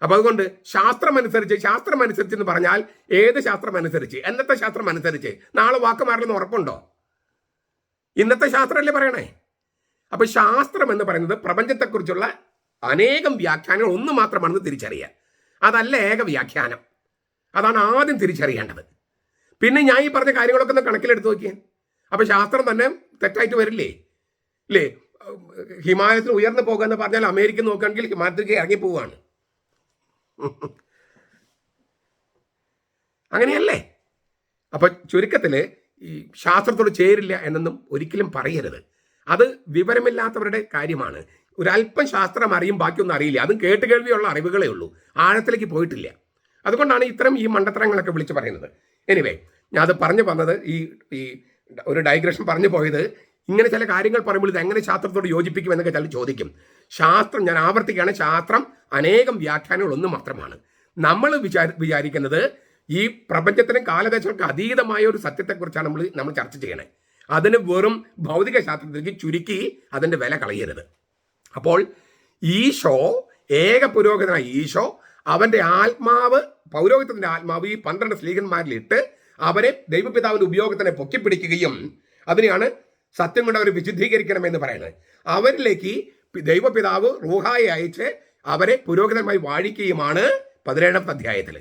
അപ്പൊ അതുകൊണ്ട് ശാസ്ത്രം അനുസരിച്ച് എന്ന് പറഞ്ഞാൽ ഏത് ശാസ്ത്രം അനുസരിച്ച്? എന്നത്തെ ശാസ്ത്രം അനുസരിച്ച്? നാളെ വാക്ക് മാറില്ലെന്ന് ഉറപ്പുണ്ടോ? ഇന്നത്തെ ശാസ്ത്രമല്ലേ പറയണേ. അപ്പൊ ശാസ്ത്രം എന്ന് പറയുന്നത് പ്രപഞ്ചത്തെക്കുറിച്ചുള്ള അനേകം വ്യാഖ്യാനങ്ങൾ ഒന്ന് മാത്രമാണെന്ന് തിരിച്ചറിയുക. അതല്ല ഏക വ്യാഖ്യാനം. അതാണ് ആദ്യം തിരിച്ചറിയേണ്ടത്. പിന്നെ ഞാൻ ഈ പറഞ്ഞ കാര്യങ്ങളൊക്കെ ഒന്ന് കണക്കിലെടുത്ത് നോക്കിയാൽ അപ്പൊ ശാസ്ത്രം തന്നെ തെറ്റായിട്ട് വരില്ലേ? ഇല്ലേ? ഹിമാലയത്തിൽ ഉയർന്നു പോകുക എന്ന് പറഞ്ഞാൽ അമേരിക്ക നോക്കുകയാണെങ്കിൽ ഹിമാലയത്തിലേക്ക് ഇറങ്ങി പോവുകയാണ്. അങ്ങനെയല്ലേ? അപ്പൊ ചുരുക്കത്തില് ഈ ശാസ്ത്രത്തോട് ചേരില്ല എന്നൊന്നും ഒരിക്കലും പറയരുത്. അത് വിവരമില്ലാത്തവരുടെ കാര്യമാണ്. ഒരല്പം ശാസ്ത്രം അറിയും, ബാക്കിയൊന്നും അറിയില്ല. അതും കേട്ടുകേൾവിയുള്ള അറിവുകളേ ഉള്ളൂ, ആഴത്തിലേക്ക് പോയിട്ടില്ല. അതുകൊണ്ടാണ് ഇത്തരം ഈ മണ്ടത്തരങ്ങളൊക്കെ വിളിച്ചു പറയുന്നത്. എനിവേ, ഞാൻ അത് പറഞ്ഞു വന്നത് ഈ ഒരു ഡൈഗ്രഷൻ പറഞ്ഞു പോയത്, ഇങ്ങനെ ചില കാര്യങ്ങൾ പറയുമ്പോൾ ഇത് എങ്ങനെ ശാസ്ത്രത്തോട് യോജിപ്പിക്കും എന്നൊക്കെ ചില ചോദിക്കും. ശാസ്ത്രം, ഞാൻ ആവർത്തിക്കുകയാണ്, ശാസ്ത്രം അനേകം വ്യാഖ്യാനങ്ങൾ ഒന്നും മാത്രമാണ്. നമ്മൾ വിചാരിക്കുന്നത് ഈ പ്രപഞ്ചത്തിനും കാലദേശങ്ങൾക്ക് അതീതമായ ഒരു സത്യത്തെക്കുറിച്ചാണ് നമ്മൾ ചർച്ച ചെയ്യണേ. അതിന് വെറും ഭൗതിക ശാസ്ത്രത്തിലേക്ക് ചുരുക്കി അതിൻ്റെ വില കളയരുത്. അപ്പോൾ ഈശോ, ഏക പുരോഹിതനായ ഈശോ, അവൻ്റെ ആത്മാവ്, പൗരോഹിത്യത്തിൻ്റെ ആത്മാവ് ഈ 12 സ്ലീഹന്മാരിലിട്ട് അവരെ ദൈവപിതാവിൻ്റെ ഉപയോഗത്തിനെ പൊക്കിപ്പിടിക്കുകയും അതിനെയാണ് സത്യം കൊണ്ട് അവർ വിശുദ്ധീകരിക്കണമെന്ന് പറയുന്നത്. അവരിലേക്ക് ദൈവപിതാവ് റൂഹായെ അയച്ച് അവരെ പുരോഹിതന്മാരി വാഴിക്കുകയുമാണ് 17-ാമത്തെ അധ്യായത്തിൽ.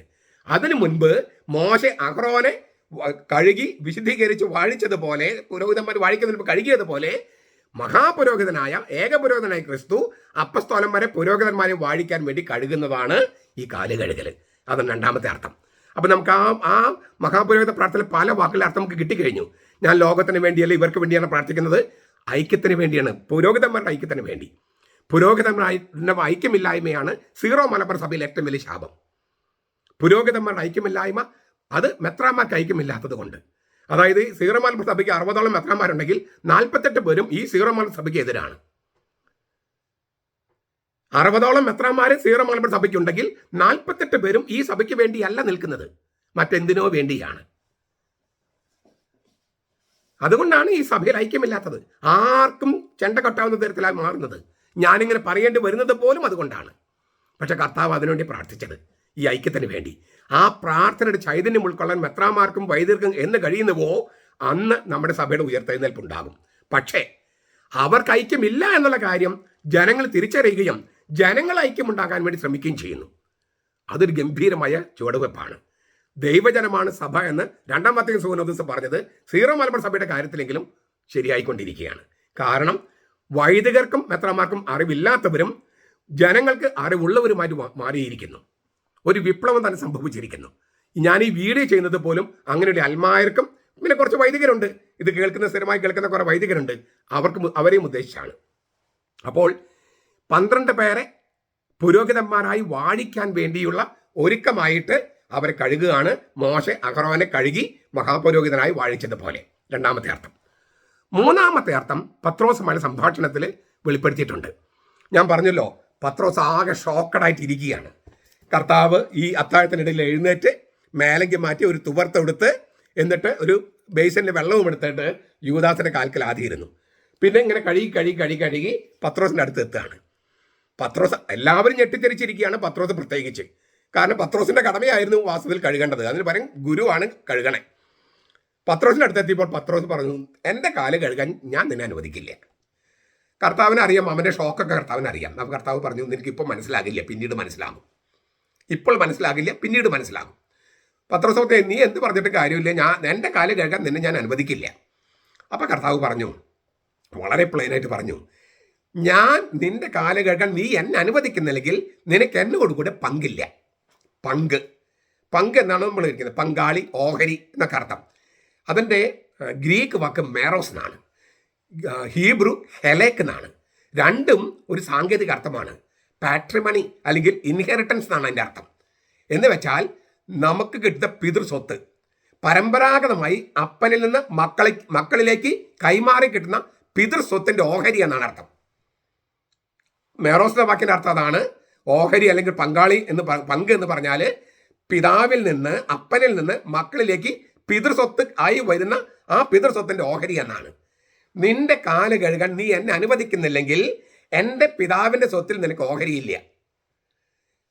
അതിനു മുൻപ് മോശെ അഹ്റോനെ കഴുകി വിശുദ്ധീകരിച്ച് വാഴിച്ചതുപോലെ, പുരോഹിതന്മാർ വാഴിക്കുന്നതിന് മുൻപ് കഴുകിയതുപോലെ, മഹാപുരോഹിതനായ ഏകപുരോഹിതനായ ക്രിസ്തു അപ്പസ്തോലന്മാരെ പുരോഹിതന്മാരെ വാഴിക്കാൻ വേണ്ടി കഴുകുന്നതാണ് ഈ കാല് കഴുകൽ. അതാണ് 2-ാമത്തെ അർത്ഥം. അപ്പം നമുക്ക് ആ മഹാപുരോഹിത പ്രാർത്ഥന പല വാക്കുകളുടെ അർത്ഥം നമുക്ക് കിട്ടിക്കഴിഞ്ഞു. ഞാൻ ലോകത്തിന് വേണ്ടിയല്ല, ഇവർക്ക് വേണ്ടിയാണ് പ്രാർത്ഥിക്കുന്നത്, ഐക്യത്തിന് വേണ്ടിയാണ്, പുരോഹിതന്മാരുടെ ഐക്യത്തിന് വേണ്ടി. പുരോഹിതന്മാരുടെ ഐക്യമില്ലായ്മയാണ് സീറോ മലബാർ സഭയിലെ ഏറ്റവും വലിയ ശാപം. പുരോഹിതന്മാരുടെ ഐക്യമില്ലായ്മ, അത് മെത്രാന്മാർക്ക് ഐക്യമില്ലാത്തത് കൊണ്ട്. അതായത് സീറോ മലബാർ സഭയ്ക്ക് 60ഓളം മെത്രാന്മാരുണ്ടെങ്കിൽ 48 പേരും ഈ സീറോ മലബാർ സഭയ്ക്ക് എതിരാണ്. 60ഓളം മെത്രാന്മാർ സീറോ മലബാർ സഭയ്ക്കുണ്ടെങ്കിൽ 48 പേരും ഈ സഭയ്ക്ക് വേണ്ടിയല്ല നിൽക്കുന്നത്, മറ്റെന്തിനോ വേണ്ടിയാണ്. അതുകൊണ്ടാണ് ഈ സഭയിൽ ഐക്യമില്ലാത്തത്, ആർക്കും ചെണ്ട കൊട്ടാവുന്ന തരത്തിലായി മാറുന്നത്. ഞാനിങ്ങനെ പറയേണ്ടി വരുന്നത് പോലും അതുകൊണ്ടാണ്. പക്ഷെ കർത്താവ് അതിനുവേണ്ടി പ്രാർത്ഥിച്ചത്, ഈ ഐക്യത്തിന് വേണ്ടി. ആ പ്രാർത്ഥനയുടെ ചൈതന്യം ഉൾക്കൊള്ളാൻ മെത്രാന്മാർക്കും വൈദികർക്കും എന്ന് കഴിയുന്നുവോ അന്ന് നമ്മുടെ സഭയുടെ ഉയർത്തെഴുന്നേൽപ്പുണ്ടാകും. പക്ഷേ അവർക്ക് ഐക്യമില്ല എന്നുള്ള കാര്യം ജനങ്ങൾ തിരിച്ചറിയുകയും ജനങ്ങൾ ഐക്യമുണ്ടാകാൻ വേണ്ടി ശ്രമിക്കുകയും ചെയ്യുന്നു. അതൊരു ഗംഭീരമായ ചുവടുവെപ്പാണ്. ദൈവജനമാണ് സഭ എന്ന് 2-ാം വത്തിക്കാൻ സുനോദോസ് പറഞ്ഞത് സീറോ മലബാർ സഭയുടെ കാര്യത്തിലെങ്കിലും ശരിയായിക്കൊണ്ടിരിക്കുകയാണ്. കാരണം വൈദികർക്കും മെത്രാന്മാർക്കും അറിവില്ലാത്തവരും ജനങ്ങൾക്ക് അറിവുള്ളവരുമായിട്ട് മാറിയിരിക്കുന്നു. ഒരു വിപ്ലവം തന്നെ സംഭവിച്ചിരിക്കുന്നു. ഞാൻ ഈ വീഡിയോ ചെയ്യുന്നത് പോലും അങ്ങനെയുള്ള അൽമായർക്കും പിന്നെ കുറച്ച് വൈദികരുണ്ട്, ഇത് കേൾക്കുന്ന സ്ഥിരമായി കേൾക്കുന്ന കുറേ വൈദികരുണ്ട്, അവരെയും ഉദ്ദേശിച്ചാണ്. അപ്പോൾ 12 പേരെ പുരോഹിതന്മാരായി വാഴിക്കാൻ വേണ്ടിയുള്ള ഒരുക്കമായിട്ട് അവരെ കഴുകുകയാണ്. മോശെ അഹറോനെ കഴുകി മഹാപുരോഹിതനായി വാഴിച്ചതുപോലെ. രണ്ടാമത്തെ അർത്ഥം. മൂന്നാമത്തെ അർത്ഥം പത്രോസുമായ സംഭാഷണത്തിൽ വെളിപ്പെടുത്തിയിട്ടുണ്ട്. ഞാൻ പറഞ്ഞല്ലോ, പത്രോസ് ആകെ ഷോക്കഡായിട്ട് ഇരിക്കുകയാണ്. കർത്താവ് ഈ അത്താഴത്തിനിടയിൽ എഴുന്നേറ്റ് മേലേക്ക് മാറ്റി ഒരു തുവർത്ത് എന്നിട്ട് ഒരു ബേസിൻ്റെ വെള്ളവും എടുത്തിട്ട് യൂദാസിൻ്റെ കാൽക്കൽ ആദ്യമായിരുന്നു. പിന്നെ ഇങ്ങനെ കഴുകി പത്രോസിൻ്റെ അടുത്ത് എത്തുകയാണ്. പത്രോസ് എല്ലാവരും ഞെട്ടിത്തെറിച്ചിരിക്കുകയാണ്, പത്രോസ് പ്രത്യേകിച്ച്. കാരണം പത്രോസിൻ്റെ കടമയായിരുന്നു വാസ്തവത്തിൽ കഴുകേണ്ടത്. അതിന് പകരം ഗുരുവാണ് കഴുകണേ. പത്രോസിൻ്റെ അടുത്തെത്തിയപ്പോൾ പത്രോസ് പറഞ്ഞു, എൻ്റെ കാല് കഴുകാൻ ഞാൻ നിന്നെ അനുവദിക്കില്ല. കർത്താവിനെ അറിയാം, അവൻ്റെ ഷോക്കൊക്കെ കർത്താവിനെ അറിയാം. അപ്പോൾ കർത്താവ് പറഞ്ഞു, നിനക്കിപ്പോൾ മനസ്സിലാകില്ല, പിന്നീട് മനസ്സിലാകും. ഇപ്പോൾ മനസ്സിലാകില്ല, പിന്നീട് മനസ്സിലാകും. പത്രോസത്തെ നീ എന്ത് പറഞ്ഞിട്ട് കാര്യമില്ല, എൻ്റെ കാല് കഴുകാൻ നിന്നെ ഞാൻ അനുവദിക്കില്ല. അപ്പോൾ കർത്താവ് പറഞ്ഞു, വളരെ പ്ലെയിനായിട്ട് പറഞ്ഞു, ഞാൻ നിന്റെ കാല് കഴുകാൻ നീ എന്നെ അനുവദിക്കുന്നില്ലെങ്കിൽ നിനക്ക് എന്നോട് കൂടെ പങ്കില്ല. പങ്ക് എന്നാണ് നമ്മൾ ഇരിക്കുന്നത്. പങ്കാളി, ഓഹരി എന്നൊക്കെ അർത്ഥം. അതിൻ്റെ ഗ്രീക്ക് വാക്ക് മേറോസ് എന്നാണ്, ഹീബ്രു ഹെലേക്ക് എന്നാണ്. രണ്ടും ഒരു സാങ്കേതിക അർത്ഥമാണ്. പാട്രിമണി അല്ലെങ്കിൽ ഇൻഹെറിറ്റൻസ് എന്നാണ് അതിൻ്റെ അർത്ഥം. എന്ന് വെച്ചാൽ നമുക്ക് കിട്ടുന്ന പിതൃസ്വത്ത് പരമ്പരാഗതമായി അപ്പനിൽ നിന്ന് മക്കളിലേക്ക് കൈമാറി കിട്ടുന്ന പിതൃസ്വത്തിൻ്റെ ഓഹരി എന്നാണ് അർത്ഥം. മേറോസിന്റെ വാക്കിൻ്റെ അർത്ഥം അതാണ്. ഓഹരി അല്ലെങ്കിൽ പങ്കാളി പങ്ക് എന്ന് പറഞ്ഞാൽ പിതാവിൽ നിന്ന് അപ്പനിൽ നിന്ന് മക്കളിലേക്ക് പിതൃസ്വത്ത് ആയി വരുന്ന ആ പിതൃസ്വത്തിൻ്റെ ഓഹരി എന്നാണ്. നിന്റെ കാല് കഴുകാൻ നീ എന്നെ അനുവദിക്കുന്നില്ലെങ്കിൽ എൻ്റെ പിതാവിൻ്റെ സ്വത്തിൽ നിനക്ക് ഓഹരിയില്ല.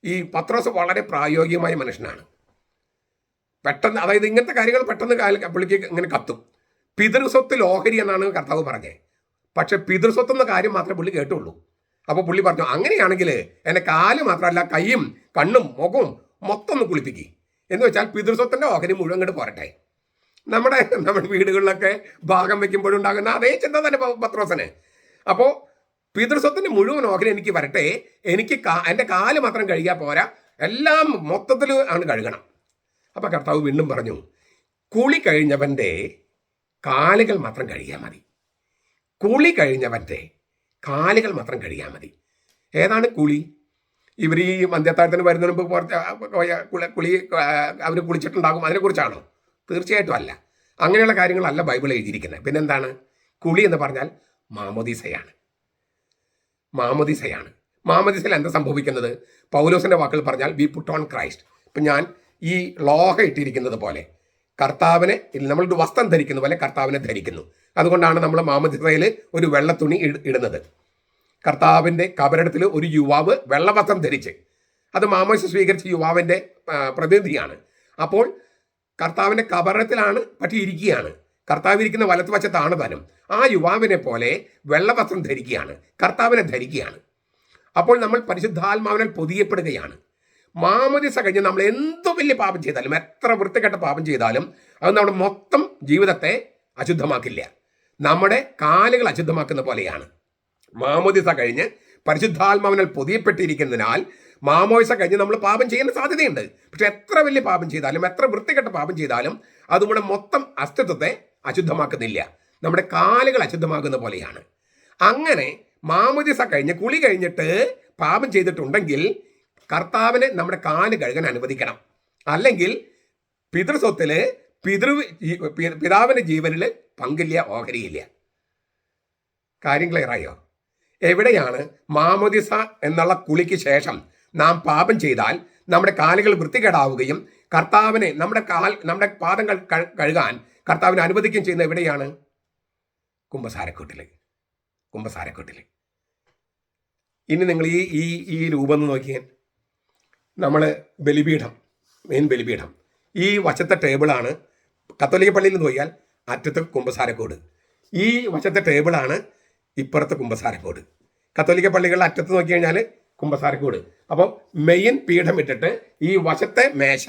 ഈ പത്രോസ് വളരെ പ്രായോഗികമായ മനുഷ്യനാണ്. പെട്ടെന്ന്, അതായത് ഇങ്ങനത്തെ കാര്യങ്ങൾ പെട്ടെന്ന് പുള്ളിക്ക് ഇങ്ങനെ കത്തും. പിതൃസ്വത്തിൽ ഓഹരി എന്നാണ് കർത്താവ് പറഞ്ഞത്. പക്ഷെ പിതൃസ്വത്തെന്ന കാര്യം മാത്രമേ പുള്ളി കേട്ടുള്ളൂ. അപ്പോൾ പുള്ളി പറഞ്ഞു, അങ്ങനെയാണെങ്കിൽ എൻ്റെ കാല് മാത്രമല്ല കൈയും കണ്ണും മുഖവും മൊത്തം ഒന്ന് കുളിപ്പിക്കുക. എന്ന് വെച്ചാൽ പിതൃസ്വത്തിൻ്റെ ഓഹരി മുഴുവൻ ഇങ്ങോട്ട് പോരട്ടെ. നമ്മുടെ വീടുകളിലൊക്കെ ഭാഗം വയ്ക്കുമ്പോഴുണ്ടാകുന്ന അതേ ചിന്ത തന്നെ പത്രോസിന്. അപ്പോൾ പിതൃസ്വത്തിൻ്റെ മുഴുവൻ ഓഹരി എനിക്ക് വരട്ടെ, എനിക്ക് എൻ്റെ കാല് മാത്രം കഴുകിയാൽ പോരാ, എല്ലാം മൊത്തത്തിൽ ആണ് കഴുകണം. അപ്പോൾ കർത്താവ് വീണ്ടും പറഞ്ഞു, കുളി കഴിഞ്ഞവൻ്റെ കാലുകൾ മാത്രം കഴുകിയാൽ മതി. കുളി കഴിഞ്ഞവൻ്റെ കാലുകൾ മാത്രം കഴുകിയാൽ മതി. ഏതാണ് കുളി? ഇവർ ഈ മന്ത്യത്താഴത്തിന് വരുന്നതിന് മുമ്പ് കുളി അവർ കുളിച്ചിട്ടുണ്ടാകും, അതിനെക്കുറിച്ചാണോ? തീർച്ചയായിട്ടും അല്ല. അങ്ങനെയുള്ള കാര്യങ്ങളല്ല ബൈബിൾ എഴുതിയിരിക്കുന്നത്. പിന്നെന്താണ്? കുളി എന്ന് പറഞ്ഞാൽ മാമോദീസയാണ്. മാമോദീസയിൽ എന്താ സംഭവിക്കുന്നത്? പൗലോസിൻ്റെ വാക്കുകൾ പറഞ്ഞാൽ വി പുട്ട് ഓൺ ക്രൈസ്റ്റ്. ഇപ്പം ഞാൻ ഈ ലോഹ ഇട്ടിരിക്കുന്നത് പോലെ കർത്താവിനെ, നമ്മൾ ഒരു വസ്ത്രം ധരിക്കുന്ന പോലെ കർത്താവിനെ ധരിക്കുന്നു. അതുകൊണ്ടാണ് നമ്മൾ മാമോദീസയിൽ ഒരു വെള്ള തുണി ഇടുന്നത്. കർത്താവിൻ്റെ കബറിടത്തിൽ ഒരു യുവാവ് വെള്ളവസ്ത്രം ധരിച്ച്, അത് മാമോദീസ സ്വീകരിച്ച യുവാവിൻ്റെ പ്രതിനിധിയാണ്. അപ്പോൾ കർത്താവിൻ്റെ കബറിടത്തിലാണ് പറ്റിയിരിക്കുകയാണ്. കർത്താവ് ഇരിക്കുന്ന വലത്തുവശത്താണ് താനും. ആ യുവാവിനെ പോലെ വെള്ളവസ്ത്രം ധരിക്കുകയാണ്, കർത്താവിനെ ധരിക്കുകയാണ്. അപ്പോൾ നമ്മൾ പരിശുദ്ധാത്മാവിനാൽ പൊതിയപ്പെടുകയാണ്. മാമോദീസ കഴിഞ്ഞ് നമ്മൾ എന്തു വലിയ പാപം ചെയ്താലും, എത്ര വൃത്തികെട്ട പാപം ചെയ്താലും, അത് നമ്മുടെ മൊത്തം ജീവിതത്തെ അശുദ്ധമാക്കില്ല. നമ്മുടെ കാലുകൾ അശുദ്ധമാക്കുന്ന പോലെയാണ്. മാമോദീസ കഴിഞ്ഞ് പരിശുദ്ധാത്മാവിനാൽ പൊതിയപ്പെട്ടിരിക്കുന്നതിനാൽ മാമോദീസ കഴിഞ്ഞ് നമ്മൾ പാപം ചെയ്യാൻ സാധ്യതയുണ്ട്. പക്ഷെ എത്ര വലിയ പാപം ചെയ്താലും, എത്ര വൃത്തികെട്ട പാപം ചെയ്താലും അത് നമ്മുടെ മൊത്തം അസ്തിത്വത്തെ അശുദ്ധമാക്കുന്നില്ല. നമ്മുടെ കാലുകൾ അശുദ്ധമാക്കുന്ന പോലെയാണ്. അങ്ങനെ മാമോദീസ കഴിഞ്ഞ് കുളി കഴിഞ്ഞിട്ട് പാപം ചെയ്തിട്ടുണ്ടെങ്കിൽ കർത്താവിനെ നമ്മുടെ കാല് കഴുകാൻ അനുവദിക്കണം. അല്ലെങ്കിൽ പിതൃസ്വത്തിൽ പിതാവിൻ്റെ ജീവനിൽ പങ്കില്ല, ഓഹരിയില്ല. കാര്യം ക്ലിയറായോ? എവിടെയാണ് മാമോദീസ എന്നുള്ള കുളിക്ക് ശേഷം നാം പാപം ചെയ്താൽ നമ്മുടെ കാലുകൾ വൃത്തികേടാവുകയും കർത്താവിനെ നമ്മുടെ പാദങ്ങൾ കഴുകാൻ കർത്താവിനെ അനുവദിക്കുകയും ചെയ്യുന്നത് എവിടെയാണ്? കുമ്പസാരക്കൂട്ടിൽ. ഇനി നിങ്ങൾ ഈ രൂപം ഒന്ന് നോക്കിയാൽ, നമ്മൾ മെയിൻ ബലിപീഠം ഈ വശത്തെ ടേബിളാണ്. കത്തോലിക്ക പള്ളിയിൽ നിന്ന് പോയാൽ അറ്റത്ത് കുമ്പസാരക്കോട്, ഈ വശത്തെ ടേബിളാണ് ഇപ്പുറത്തെ കുമ്പസാരക്കോട്. കത്തോലിക്ക പള്ളികളുടെ അറ്റത്ത് നോക്കി കഴിഞ്ഞാൽ കുമ്പസാരക്കൂട്. അപ്പോൾ മെയിൻ പീഠം ഇട്ടിട്ട് ഈ വശത്തെ മേശ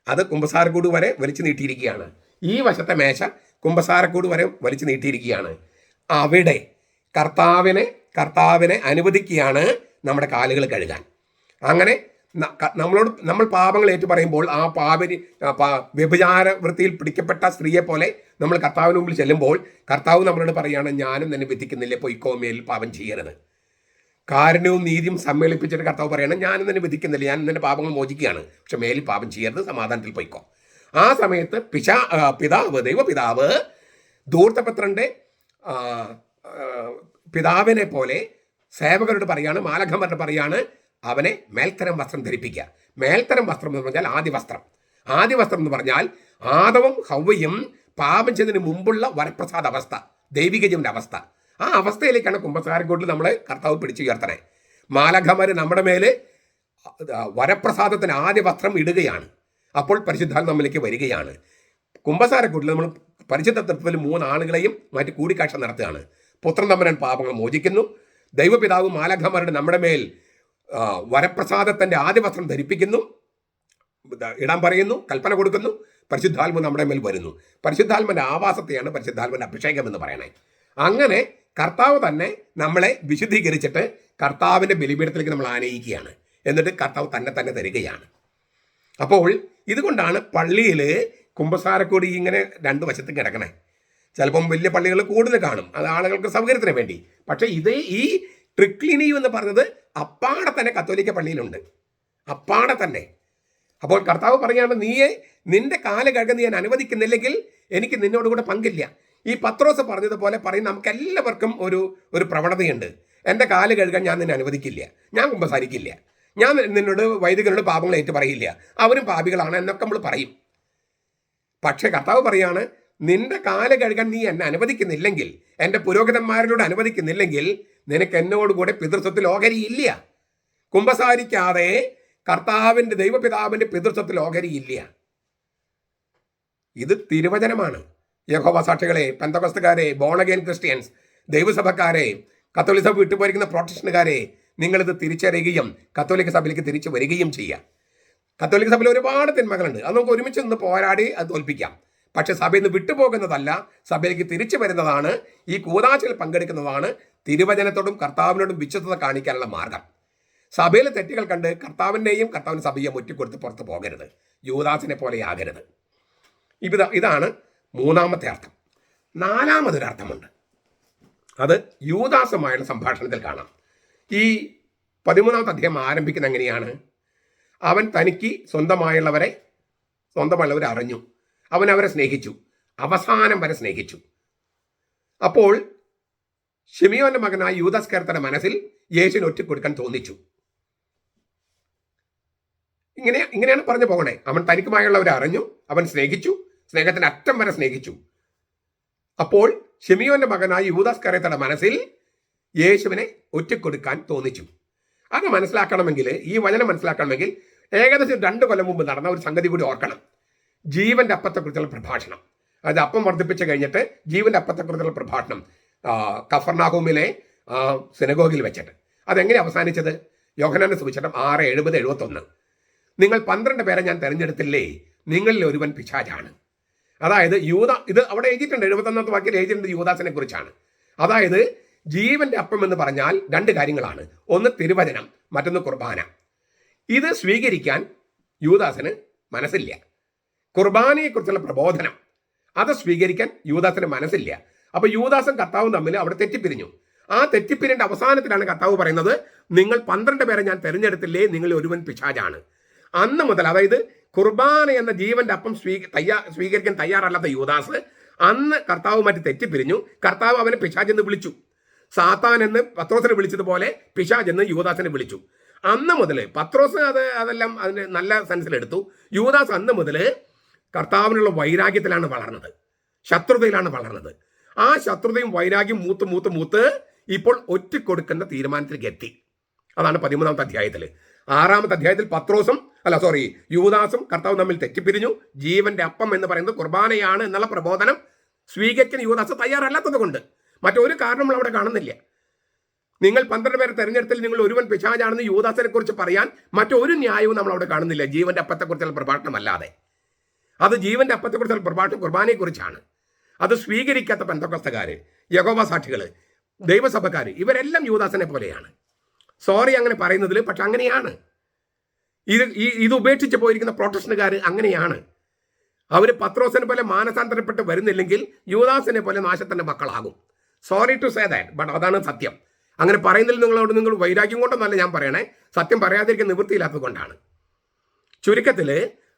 അത് കുമ്പസാരക്കൂട് വരെ വലിച്ചു നീട്ടിയിരിക്കുകയാണ്. ഈ വശത്തെ മേശ കുമ്പസാരക്കൂട് വരെ വലിച്ചു നീട്ടിയിരിക്കുകയാണ്. അവിടെ കർത്താവിനെ അനുവദിക്കുകയാണ് നമ്മുടെ കാലുകൾ കഴുകാൻ. അങ്ങനെ നമ്മൾ പാപങ്ങൾ ഏറ്റു പറയുമ്പോൾ ആ വ്യഭിചാര വൃത്തിയിൽ പിടിക്കപ്പെട്ട സ്ത്രീയെ പോലെ നമ്മൾ കർത്താവിന് മുമ്പിൽ ചെല്ലുമ്പോൾ കർത്താവ് നമ്മളോട് പറയുകയാണ്, ഞാനും നിന്നെ വിധിക്കുന്നില്ലേ, പൊയ്ക്കോ, മേൽ പാപം ചെയ്യരുത്. കാരുണ്യവും നീതിയും സമ്മേളിപ്പിച്ചിട്ട് കർത്താവ് പറയണം, ഞാനും നിന്നെ വിധിക്കുന്നില്ല, ഞാൻ നിന്റെ പാപങ്ങൾ മോചിക്കുകയാണ്, പക്ഷെ മേലിൽ പാപം ചെയ്യരുത്, സമാധാനത്തിൽ പൊയ്ക്കോ. ആ സമയത്ത് ദൈവപിതാവ് ധൂർത്തപുത്രൻ്റെ പിതാവിനെ പോലെ സേവകരോട് പറയാണ്, മാലാഖമാരോട് പറയാണ്, അവനെ മേൽത്തരം വസ്ത്രം ധരിപ്പിക്കുക. മേൽത്തരം വസ്ത്രം എന്ന് പറഞ്ഞാൽ ആദ്യ വസ്ത്രം എന്ന് പറഞ്ഞാൽ ആദവും ഹവ്വയും പാപം ചെയ്തതിന് മുമ്പുള്ള വരപ്രസാദ അവസ്ഥ, ദൈവിക ജീവന്റെ അവസ്ഥ. ആ അവസ്ഥയിലേക്കാണ് കുമ്പസാരക്കൂട്ടിൽ നമ്മളെ കർത്താവ് പിടിച്ചുയർത്തണേ. മാലാഖമാർ നമ്മുടെ മേല് വരപ്രസാദത്തിന് ആദ്യ വസ്ത്രം ഇടുകയാണ്. അപ്പോൾ പരിശുദ്ധാത്മ നമ്മിലേക്ക് വരികയാണ്. കുമ്പസാരക്കൂട്ടിൽ നമ്മൾ പരിശുദ്ധ തത്വത്തിൽ 3 ആളുകളെയും മാറ്റി കൂടിക്കാഴ്ച നടത്തുകയാണ്. പുത്രൻ തമ്പുരാൻ പാപങ്ങൾ മോചിക്കുന്നു, ദൈവപിതാവ് മാലാഖമാരുടെ നമ്മുടെ മേൽ വരപ്രസാദത്തിന്റെ ആദ്യ വസ്ത്രം ധരിപ്പിക്കുന്നു, ഇടാൻ പറയുന്നു, കൽപ്പന കൊടുക്കുന്നു, പരിശുദ്ധാത്മ നമ്മുടെ മേൽ വരുന്നു. പരിശുദ്ധാത്മന്റെ ആവാസത്തെയാണ് പരിശുദ്ധാത്മന്റെ അഭിഷേകം എന്ന് പറയണേ. അങ്ങനെ കർത്താവ് തന്നെ നമ്മളെ വിശുദ്ധീകരിച്ചിട്ട് കർത്താവിന്റെ ബലിപീഠത്തിലേക്ക് നമ്മൾ ആനയിക്കുകയാണ്. എന്നിട്ട് കർത്താവ് തന്നെ തരികയാണ്. അപ്പോൾ ഇതുകൊണ്ടാണ് പള്ളിയിൽ കുമ്പസാരക്കൂടി ഇങ്ങനെ 2 വശത്തും കിടക്കണേ. ചിലപ്പം വലിയ പള്ളികൾ കൂടുതൽ കാണും, അത് ആളുകൾക്ക് സൗകര്യത്തിന് വേണ്ടി. പക്ഷേ ഈ ട്രിക്ലിനിയം എന്ന് പറഞ്ഞത് അപ്പാടെ തന്നെ കത്തോലിക്ക പള്ളിയിലുണ്ട്, അപ്പാടെ തന്നെ. അപ്പോൾ കർത്താവ് പറയുകയാണ്, നിന്റെ കാല് കഴുകാൻ ഞാൻ അനുവദിക്കുന്നില്ലെങ്കിൽ എനിക്ക് നിന്നോടുകൂടെ പങ്കില്ല. ഈ പത്രോസ് പറഞ്ഞതുപോലെ പറയും, നമുക്ക് എല്ലാവർക്കും ഒരു പ്രവണതയുണ്ട്, എൻ്റെ കാല് കഴുകാൻ ഞാൻ നിന്നെ അനുവദിക്കില്ല, ഞാൻ കുമ്പസാരിക്കില്ല, ഞാൻ നിന്നോട് വൈദികരോട് പാപങ്ങൾ ഏറ്റു പറയില്ല, അവരും പാപികളാണ് എന്നൊക്കെ നമ്മൾ പറയും. പക്ഷെ കർത്താവ് പറയാണ്, നിന്റെ കാല് കഴുകാൻ നീ എന്നെ അനുവദിക്കുന്നില്ലെങ്കിൽ, എൻ്റെ പുരോഹിതന്മാരിലൂടെ അനുവദിക്കുന്നില്ലെങ്കിൽ നിനക്ക് എന്നോടുകൂടെ പിതൃത്വത്തിൽ ഓഹരിയില്ല. കുമ്പസാരിക്കാതെ കർത്താവിൻ്റെ ദൈവപിതാവിൻ്റെ പിതൃത്വത്തിൽ ഓഹരിയില്ല. ഇത് തിരുവചനമാണ്. യഹോവ സാക്ഷികളെ, പെന്തക്കോസ്തുകാരെ, ബോൺ അഗൈൻ ക്രിസ്ത്യൻസ്, ദൈവസഭക്കാരെ, കത്തോലിക്ക സഭ വിട്ടുപോയിരിക്കുന്ന പ്രൊട്ടസ്റ്റന്റുകാരെ, നിങ്ങളിത് തിരിച്ചറിയുകയും കത്തോലിക്ക സഭയിലേക്ക് തിരിച്ചു വരികയും ചെയ്യുക. കത്തോലിക്ക സഭയിൽ ഒരുപാട് തിന്മകളുണ്ട്, അത് നമുക്ക് ഒരുമിച്ച് നിന്ന് പോരാടി അത് തോൽപ്പിക്കാം. പക്ഷെ സഭയിൽ നിന്ന് വിട്ടുപോകുന്നതല്ല, സഭയിലേക്ക് തിരിച്ചു വരുന്നതാണ്, ഈ കൂതാശയിൽ പങ്കെടുക്കുന്നതാണ് തിരുവചനത്തോടും കർത്താവിനോടും വിശ്വസ്തത കാണിക്കാനുള്ള മാർഗം. സഭയിലെ തെറ്റുകൾ കണ്ട് കർത്താവിൻ്റെയും കർത്താവിൻ്റെ സഭയെ മുറ്റിക്കൊടുത്ത് പുറത്ത് പോകരുത്, യൂദാസിനെ പോലെ ആകരുത്. ഇതാണ് 3ാമത്തെ അർത്ഥം. 4ാമതൊരർത്ഥമുണ്ട്, അത് യൂദാസുമായുള്ള സംഭാഷണത്തിൽ കാണാം. ഈ 13ാമത്തെ അധ്യായം ആരംഭിക്കുന്ന എങ്ങനെയാണ്? അവൻ തനിക്ക് സ്വന്തമായുള്ളവരെ അറിഞ്ഞു, അവൻ അവരെ സ്നേഹിച്ചു, അവസാനം വരെ സ്നേഹിച്ചു. അപ്പോൾ ശിമിയോന്റെ മകനായ യൂദാസ്കേർത്തയുടെ മനസ്സിൽ യേശുവിന് ഒറ്റിക്കൊടുക്കാൻ തോന്നിച്ചു. ഇങ്ങനെയാണ് പറഞ്ഞു പോകണേ. അവൻ തനിക്കുമായുള്ളവരെ അറിഞ്ഞു, അവൻ സ്നേഹിച്ചു, സ്നേഹത്തിന് അറ്റം വരെ സ്നേഹിച്ചു. അപ്പോൾ ശിമിയോന്റെ മകനായ യൂദാസ്കേർത്തയുടെ മനസ്സിൽ യേശുവിനെ ഒറ്റിക്കൊടുക്കാൻ തോന്നിച്ചു. അത് മനസ്സിലാക്കണമെങ്കിൽ, ഈ വചനം മനസ്സിലാക്കണമെങ്കിൽ ഏകദേശം 2 കൊല്ലം മുമ്പ് നടന്ന ഒരു സംഗതി കൂടി ഓർക്കണം. ജീവന്റെ അപ്പത്തെക്കുറിച്ചുള്ള പ്രഭാഷണം. അത് അപ്പം വർദ്ധിപ്പിച്ച് കഴിഞ്ഞിട്ട് ജീവന്റെ അപ്പത്തെക്കുറിച്ചുള്ള പ്രഭാഷണം കഫർനാഹൂമിലെ സിനഗോഗിൽ വെച്ചിട്ട്. അതെങ്ങനെ അവസാനിച്ചത്? യോഹന്നാന്റെ സുവിശേഷം 6:70-71. നിങ്ങൾ 12 പേരെ ഞാൻ തെരഞ്ഞെടുത്തില്ലേ, നിങ്ങളിൽ ഒരുവൻ പിശാചാണ്. അതായത് ഇത് അവിടെ എഴുതിയിട്ടുണ്ട്, 71ാമത്തെ വാക്യത്തിൽ എഴുതിയിട്ടുണ്ട് യൂദാസിനെ കുറിച്ചാണ്. അതായത് ജീവന്റെ അപ്പം എന്ന് പറഞ്ഞാൽ 2 കാര്യങ്ങളാണ്. ഒന്ന് തിരുവചനം, മറ്റൊന്ന് കുർബാന. ഇത് സ്വീകരിക്കാൻ യൂദാസിന് മനസ്സില്ല. കുർബാനയെക്കുറിച്ചുള്ള പ്രബോധനം, അത് സ്വീകരിക്കാൻ യൂദാസിന് മനസ്സില്ല. അപ്പൊ യൂദാസും കർത്താവും തമ്മിൽ അവിടെ തെറ്റിപ്പിരിഞ്ഞു. ആ തെറ്റിപ്പിരിന്റെ അവസാനത്തിലാണ് കർത്താവ് പറയുന്നത്, നിങ്ങൾ 12 പേരെ ഞാൻ തെരഞ്ഞെടുത്തില്ലേ, നിങ്ങൾ ഒരുവൻ പിശാചാണ്. അന്ന് മുതൽ, അതായത് കുർബാന എന്ന ജീവന്റെ അപ്പം സ്വീകരിക്കാൻ തയ്യാറല്ലാത്ത യൂദാസ് അന്ന് കർത്താവുമായിട്ട് തെറ്റിപ്പിരിഞ്ഞു. കർത്താവ് അവനെ പിശാച് എന്ന് വിളിച്ചു. സാത്താൻ എന്ന് പത്രോസിനെ വിളിച്ചതുപോലെ പിശാച് എന്ന് യൂദാസിനെ വിളിച്ചു. അന്ന് മുതൽ പത്രോസ് അതെല്ലാം അതിന് നല്ല സെൻസിലെടുത്തു. യൂദാസ് അന്ന് മുതൽ കർത്താവിനുള്ള വൈരാഗ്യത്തിലാണ് വളർന്നത്, ശത്രുതയിലാണ് വളർന്നത്. ആ ശത്രുതയും വൈരാഗ്യം മൂത്ത് ഇപ്പോൾ ഒറ്റിക്കൊടുക്കുന്ന തീരുമാനത്തിലേക്ക് എത്തി. അതാണ് 13ാമത്തെ അധ്യായത്തിൽ. 6ാമത്തെ അധ്യായത്തിൽ യൂദാസും കർത്താവും തമ്മിൽ തെറ്റിപ്പിരിഞ്ഞു. ജീവന്റെ അപ്പം എന്ന് പറയുന്നത് കുർബാനയാണ് എന്നുള്ള പ്രബോധനം സ്വീകരിക്കാൻ യൂദാസ് തയ്യാറല്ലാത്തത് കൊണ്ട്, മറ്റൊരു കാരണം നമ്മൾ അവിടെ കാണുന്നില്ല. നിങ്ങൾ 12 പേരെ തെരഞ്ഞെടുത്തിൽ നിങ്ങൾ ഒരുവൻ പിശാചാണെന്ന് യൂദാസിനെ കുറിച്ച് പറയാൻ മറ്റൊരു ന്യായവും നമ്മൾ അവിടെ കാണുന്നില്ല, ജീവന്റെ അപ്പത്തെക്കുറിച്ചുള്ള പ്രഭാഷണം അല്ലാതെ. അത് ജീവന്റെ അപ്പത്തെക്കുറിച്ചുള്ള പ്രഭാഷണം കുർബാനയെക്കുറിച്ചാണ്. അത് സ്വീകരിക്കാത്ത പെന്തക്കോസ്തുകാര്, യഹോവ സാക്ഷികൾ ദൈവസഭക്കാർ ഇവരെല്ലാം യൂദാസിനെ പോലെയാണ്. സോറി അങ്ങനെ പറയുന്നതിൽ, പക്ഷെ അങ്ങനെയാണ്. ഇത് ഉപേക്ഷിച്ച് പോയിരിക്കുന്ന പ്രൊട്ടക്ഷനുകാർ അങ്ങനെയാണ്. അവർ പത്രോസിനെ പോലെ മാനസാന്തരപ്പെട്ട് വരുന്നില്ലെങ്കിൽ യൂദാസിനെ പോലെ നാശത്തിൻ്റെ മക്കളാകും. Sorry to say that, but അതാണ് സത്യം. അങ്ങനെ പറയുന്നതിൽ നിങ്ങൾ വൈരാഗ്യം കൊണ്ടൊന്നല്ല ഞാൻ പറയണേ, സത്യം പറയാതിരിക്കുന്ന നിവൃത്തിയില്ലാത്തത് കൊണ്ടാണ്. ചുരുക്കത്തിൽ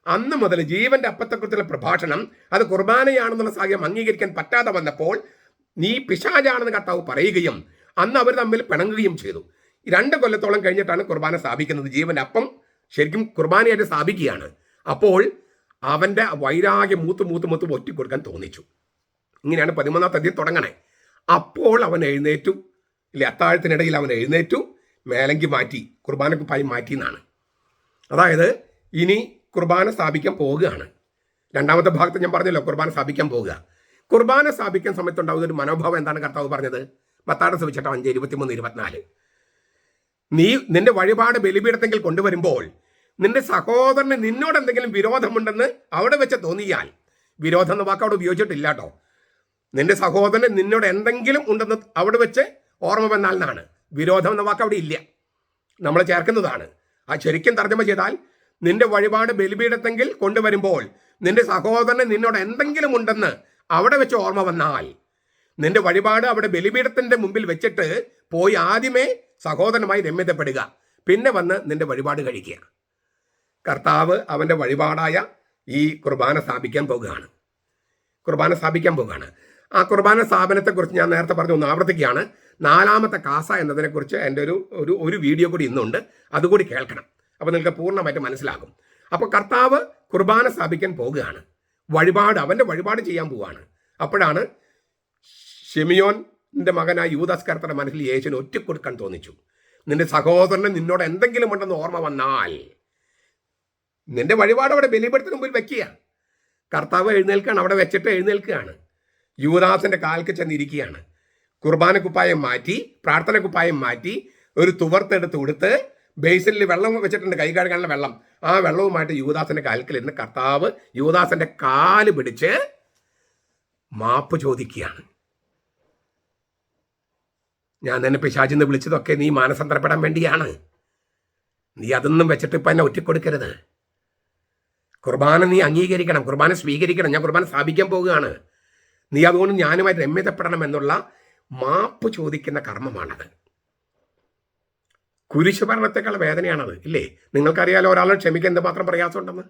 അന്ന് മുതൽ ജീവന്റെ അപ്പത്തെക്കുറിച്ചുള്ള പ്രഭാഷണം അത് കുർബാനയാണെന്നുള്ള സാഹചര്യം അംഗീകരിക്കാൻ പറ്റാതെ വന്നപ്പോൾ നീ പിശാചാണെന്ന് കർത്താവ് പറയുകയും അന്ന് അവർ തമ്മിൽ പിണങ്ങുകയും ചെയ്തു. 2 കൊല്ലത്തോളം കഴിഞ്ഞിട്ടാണ് കുർബാന സ്ഥാപിക്കുന്നത്. ജീവന്റെ അപ്പം ശരിക്കും കുർബാനയായിട്ട് സ്ഥാപിക്കുകയാണ്. അപ്പോൾ അവൻ്റെ വൈരാഗ്യം മൂത്ത് ഒറ്റിക്കൊടുക്കാൻ തോന്നിച്ചു. ഇങ്ങനെയാണ് 13-ാമത്തെ അധ്യായം തുടങ്ങണേ. അപ്പോൾ അവൻ എഴുന്നേറ്റു, ഇല്ലേ, അത്താഴത്തിനിടയിൽ അവൻ എഴുന്നേറ്റു, മേലങ്കി മാറ്റി, കുർബാനക്കുപ്പായി മാറ്റി എന്നാണ്. അതായത് ഇനി കുർബാന സ്ഥാപിക്കാൻ പോവുകയാണ്. 2-ാമത്തെ ഭാഗത്ത് ഞാൻ പറഞ്ഞല്ലോ, കുർബാന സ്ഥാപിക്കാൻ പോവുക. കുർബാന സ്ഥാപിക്കാൻ സമയത്തുണ്ടാകുന്ന ഒരു മനോഭാവം എന്താണ് കർത്താവ് പറഞ്ഞത്? മത്തായിയുടെ സുവിശേഷം 5:23-24. നീ നിന്റെ വഴിപാട് ബലിപീഠത്തെങ്കിൽ കൊണ്ടുവരുമ്പോൾ നിന്റെ സഹോദരന് നിന്നോട് എന്തെങ്കിലും വിരോധമുണ്ടെന്ന് അവിടെ വെച്ച് തോന്നിയാൽ, വിരോധം എന്ന വാക്ക് അവിടെ ഉപയോഗിച്ചിട്ടില്ല കേട്ടോ, നിന്റെ സഹോദരന് നിന്നോട് എന്തെങ്കിലും ഉണ്ടെന്ന് അവിടെ വെച്ച് ഓർമ്മ വന്നാൽ എന്നാണ്. വിരോധം എന്ന വാക്ക് അവിടെ ഇല്ല, നമ്മൾ ചേർക്കുന്നതാണ്. ആ ശരിക്കും തർജ്ജമ ചെയ്താൽ, നിന്റെ വഴിപാട് ബലിപീഠത്തെങ്കിൽ കൊണ്ടുവരുമ്പോൾ നിന്റെ സഹോദരന് നിന്നോട് എന്തെങ്കിലും ഉണ്ടെന്ന് അവിടെ വെച്ച് ഓർമ്മ വന്നാൽ, നിന്റെ വഴിപാട് അവിടെ ബലിപീഠത്തിന്റെ മുമ്പിൽ വെച്ചിട്ട് പോയി ആദ്യമേ സഹോദരനുമായി രമ്യതപ്പെടുക, പിന്നെ വന്ന് നിന്റെ വഴിപാട് കഴിക്കുക. കർത്താവ് അവൻ്റെ വഴിപാടായ ഈ കുർബാന സ്ഥാപിക്കാൻ പോകുകയാണ്. ആ കുർബാന സ്ഥാപനത്തെക്കുറിച്ച് ഞാൻ നേരത്തെ പറഞ്ഞു, ഒന്ന് ആവർത്തിക്കുകയാണ്. 4-ാമത്തെ കാസ എന്നതിനെക്കുറിച്ച് എൻ്റെ ഒരു വീഡിയോ കൂടി ഇന്നുണ്ട്, അതുകൂടി കേൾക്കണം. അപ്പോൾ നിങ്ങൾക്ക് പൂർണ്ണമായിട്ട് മനസ്സിലാകും. അപ്പോൾ കർത്താവ് കുർബാന സ്ഥാപിക്കാൻ പോകുകയാണ്, അവൻ്റെ വഴിപാട് ചെയ്യാൻ പോവുകയാണ്. അപ്പോഴാണ് ശിമിയോന്റെ മകനായ യൂദാസ്കർത്തയുടെ മനസ്സിൽ യേശുവിനെ ഒറ്റക്കൊടുക്കാൻ തോന്നിച്ചു. നിന്റെ സഹോദരന് നിന്നോട് എന്തെങ്കിലും ഉണ്ടെന്ന് ഓർമ്മ വന്നാൽ നിന്റെ വഴിപാട് അവിടെ ബലിപീഠത്തിന് മുമ്പിൽ വെക്കുക. കർത്താവ് എഴുന്നേൽക്കുകയാണ്, അവിടെ വെച്ചിട്ട് എഴുന്നേൽക്കുകയാണ്. യൂദാസിന്റെ കാൽക്ക് ചെന്നിരിക്കുകയാണ്. കുർബാന കുപ്പായം മാറ്റി, പ്രാർത്ഥന കുപ്പായം മാറ്റി, ഒരു തുവർത്തെടുത്ത് കൊടുത്ത് ബേസിനിൽ വെള്ളം വെച്ചിട്ടുണ്ട്, കൈ കഴുകാനുള്ള വെള്ളം. ആ വെള്ളവുമായിട്ട് യൂദാസിന്റെ കാൽക്കിലിരുന്ന് കർത്താവ് യൂദാസിന്റെ കാല് പിടിച്ച് മാപ്പ് ചോദിക്കുകയാണ്. ഞാൻ നിന്നെ പിശാചിന്ന് വിളിച്ചതൊക്കെ നീ മാനസാന്തരപ്പെടാൻ വേണ്ടിയാണ്. നീ അതൊന്നും വെച്ചിട്ട് ഇപ്പം എന്നെ ഒറ്റിക്കൊടുക്കരുത്. കുർബാന നീ അംഗീകരിക്കണം, കുർബാന സ്വീകരിക്കണം. ഞാൻ കുർബാന സ്ഥാപിക്കാൻ പോവുകയാണ്. നീ അതുകൊണ്ട് ഞാനുമായി രമ്യതപ്പെടണം എന്നുള്ള മാപ്പ് ചോദിക്കുന്ന കർമ്മമാണത്. കുരിശുഭരണത്തെക്കാൾ വേദനയാണത്, ഇല്ലേ? നിങ്ങൾക്കറിയാലോ ഒരാളെ ക്ഷമിക്കാൻ എന്തുമാത്രം പ്രയാസമുണ്ടെന്ന്,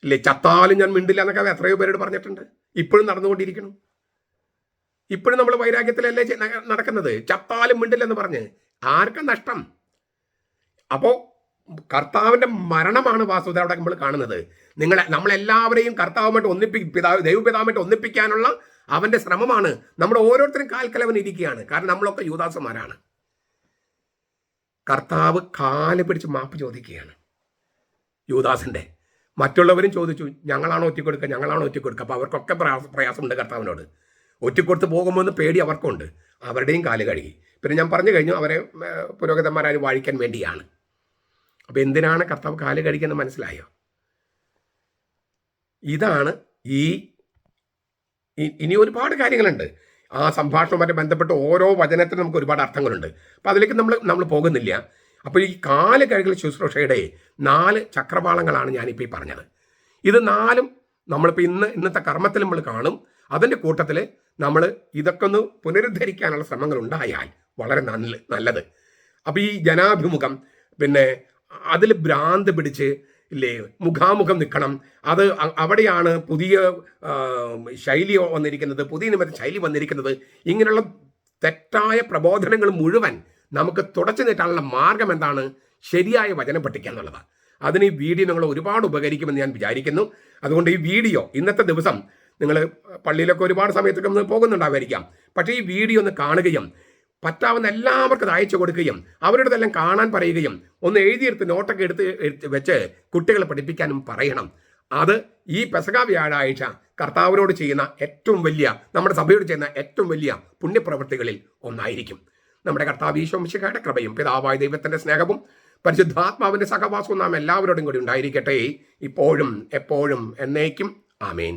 ഇല്ലേ? ചത്താലും ഞാൻ മിണ്ടില്ല എന്നൊക്കെ എത്രയോ പേരോട് പറഞ്ഞിട്ടുണ്ട്. ഇപ്പോഴും നടന്നുകൊണ്ടിരിക്കണം. ഇപ്പോഴും നമ്മൾ വൈരാഗ്യത്തിലല്ലേ നടക്കുന്നത്. ചത്താലും മിണ്ടില്ലെന്ന് പറഞ്ഞ് ആർക്കും നഷ്ടം. അപ്പോൾ കർത്താവിൻ്റെ മരണമാണ് വാസ്തുത അവിടെ നമ്മൾ കാണുന്നത്. നമ്മളെല്ലാവരെയും കർത്താവുമായിട്ട് ദൈവപിതാവുമായിട്ട് ഒന്നിപ്പിക്കാനുള്ള അവൻ്റെ ശ്രമമാണ്. നമ്മൾ ഓരോരുത്തരും കാൽക്കലവൻ ഇരിക്കുകയാണ്. കാരണം നമ്മളൊക്കെ യൂദാസന്മാരാണ്. കർത്താവ് കാല് പിടിച്ച് മാപ്പ് ചോദിക്കുകയാണ് യൂദാസിൻ്റെ. മറ്റുള്ളവരും ചോദിച്ചു, ഞങ്ങളാണോ ഒറ്റിക്കൊടുക്കുക. അപ്പോൾ അവർക്കൊക്കെ പ്രയാസമുണ്ട് കർത്താവിനോട്. ഒറ്റിക്കൊടുത്ത് പോകുമ്പോൾ എന്ന് പേടി അവർക്കുണ്ട്. അവരുടെയും കാല് കഴുകി. പിന്നെ ഞാൻ പറഞ്ഞു കഴിഞ്ഞു, അവരെ പുരോഹിതന്മാരായി വാഴിക്കാൻ വേണ്ടിയാണ്. അപ്പോൾ എന്തിനാണ് കർത്താവ് കാല് കഴുകിയെന്ന് മനസ്സിലായോ? ഇതാണ് ഇനി ഒരുപാട് കാര്യങ്ങളുണ്ട്. ആ സംഭാഷണവുമായിട്ട് ബന്ധപ്പെട്ട് ഓരോ വചനത്തിനും നമുക്ക് ഒരുപാട് അർത്ഥങ്ങളുണ്ട്. അപ്പോൾ അതിലേക്ക് നമ്മൾ പോകുന്നില്ല. അപ്പോൾ ഈ കാല് കഴുകൽ ശുശ്രൂഷയുടെ 4 ചക്രവാളങ്ങളാണ് ഞാനിപ്പോൾ ഈ പറഞ്ഞത്. ഇത് 4ഉം നമ്മളിപ്പോൾ ഇന്നത്തെ കർമ്മത്തിൽ നമ്മൾ കാണും. അതിൻ്റെ കൂട്ടത്തിൽ നമ്മൾ ഇതൊക്കെ ഒന്ന് പുനരുദ്ധരിക്കാനുള്ള ശ്രമങ്ങൾ ഉണ്ടായാൽ വളരെ നല്ലത്. അപ്പോൾ ഈ ജനാഭിമുഖം, പിന്നെ അതിൽ ഭ്രാന്ത് പിടിച്ച് ഇല്ലേ മുഖാമുഖം നിൽക്കണം. അവിടെയാണ് പുതിയ ശൈലി വന്നിരിക്കുന്നത്, പുതിയ നിമിത്തം ശൈലി വന്നിരിക്കുന്നത്. ഇങ്ങനെയുള്ള തെറ്റായ പ്രബോധനങ്ങൾ മുഴുവൻ നമുക്ക് തുടച്ചു നീട്ടാനുള്ള മാർഗം എന്താണ്? ശരിയായ വചനം പഠിക്കുക എന്നുള്ളതാണ്. അതിന് ഈ വീഡിയോ നിങ്ങൾ ഒരുപാട് ഉപകരിക്കുമെന്ന് ഞാൻ വിചാരിക്കുന്നു. അതുകൊണ്ട് ഈ വീഡിയോ ഇന്നത്തെ ദിവസം നിങ്ങൾ പള്ളിയിലൊക്കെ ഒരുപാട് സമയത്തൊക്കെ ഒന്ന് പോകുന്നുണ്ടാവായിരിക്കാം. പക്ഷേ ഈ വീഡിയോ ഒന്ന് കാണുകയും പറ്റാവുന്ന എല്ലാവർക്കും അത് അയച്ചു കൊടുക്കുകയും അവരുടെതെല്ലാം കാണാൻ പറയുകയും ഒന്ന് എഴുതിയെടുത്ത് നോട്ടൊക്കെ എടുത്ത് വെച്ച് കുട്ടികളെ പഠിപ്പിക്കാനും പറയണം. അത് ഈ പെസഹ വ്യാഴാഴ്ച കർത്താവിനോട് ചെയ്യുന്ന ഏറ്റവും വലിയ, നമ്മുടെ സഭയോട് ചെയ്യുന്ന ഏറ്റവും വലിയ പുണ്യപ്രവൃത്തികളിൽ ഒന്നായിരിക്കും. നമ്മുടെ കർത്താവ് ഈശോ മിശിഹായുടെ കൃപയും പിതാവായ ദൈവത്തിൻ്റെ സ്നേഹവും പരിശുദ്ധാത്മാവിൻ്റെ സഹവാസവും നാം എല്ലാവരോടും കൂടി ഉണ്ടായിരിക്കട്ടെ, ഇപ്പോഴും എപ്പോഴും എന്നേക്കും. ആമേൻ.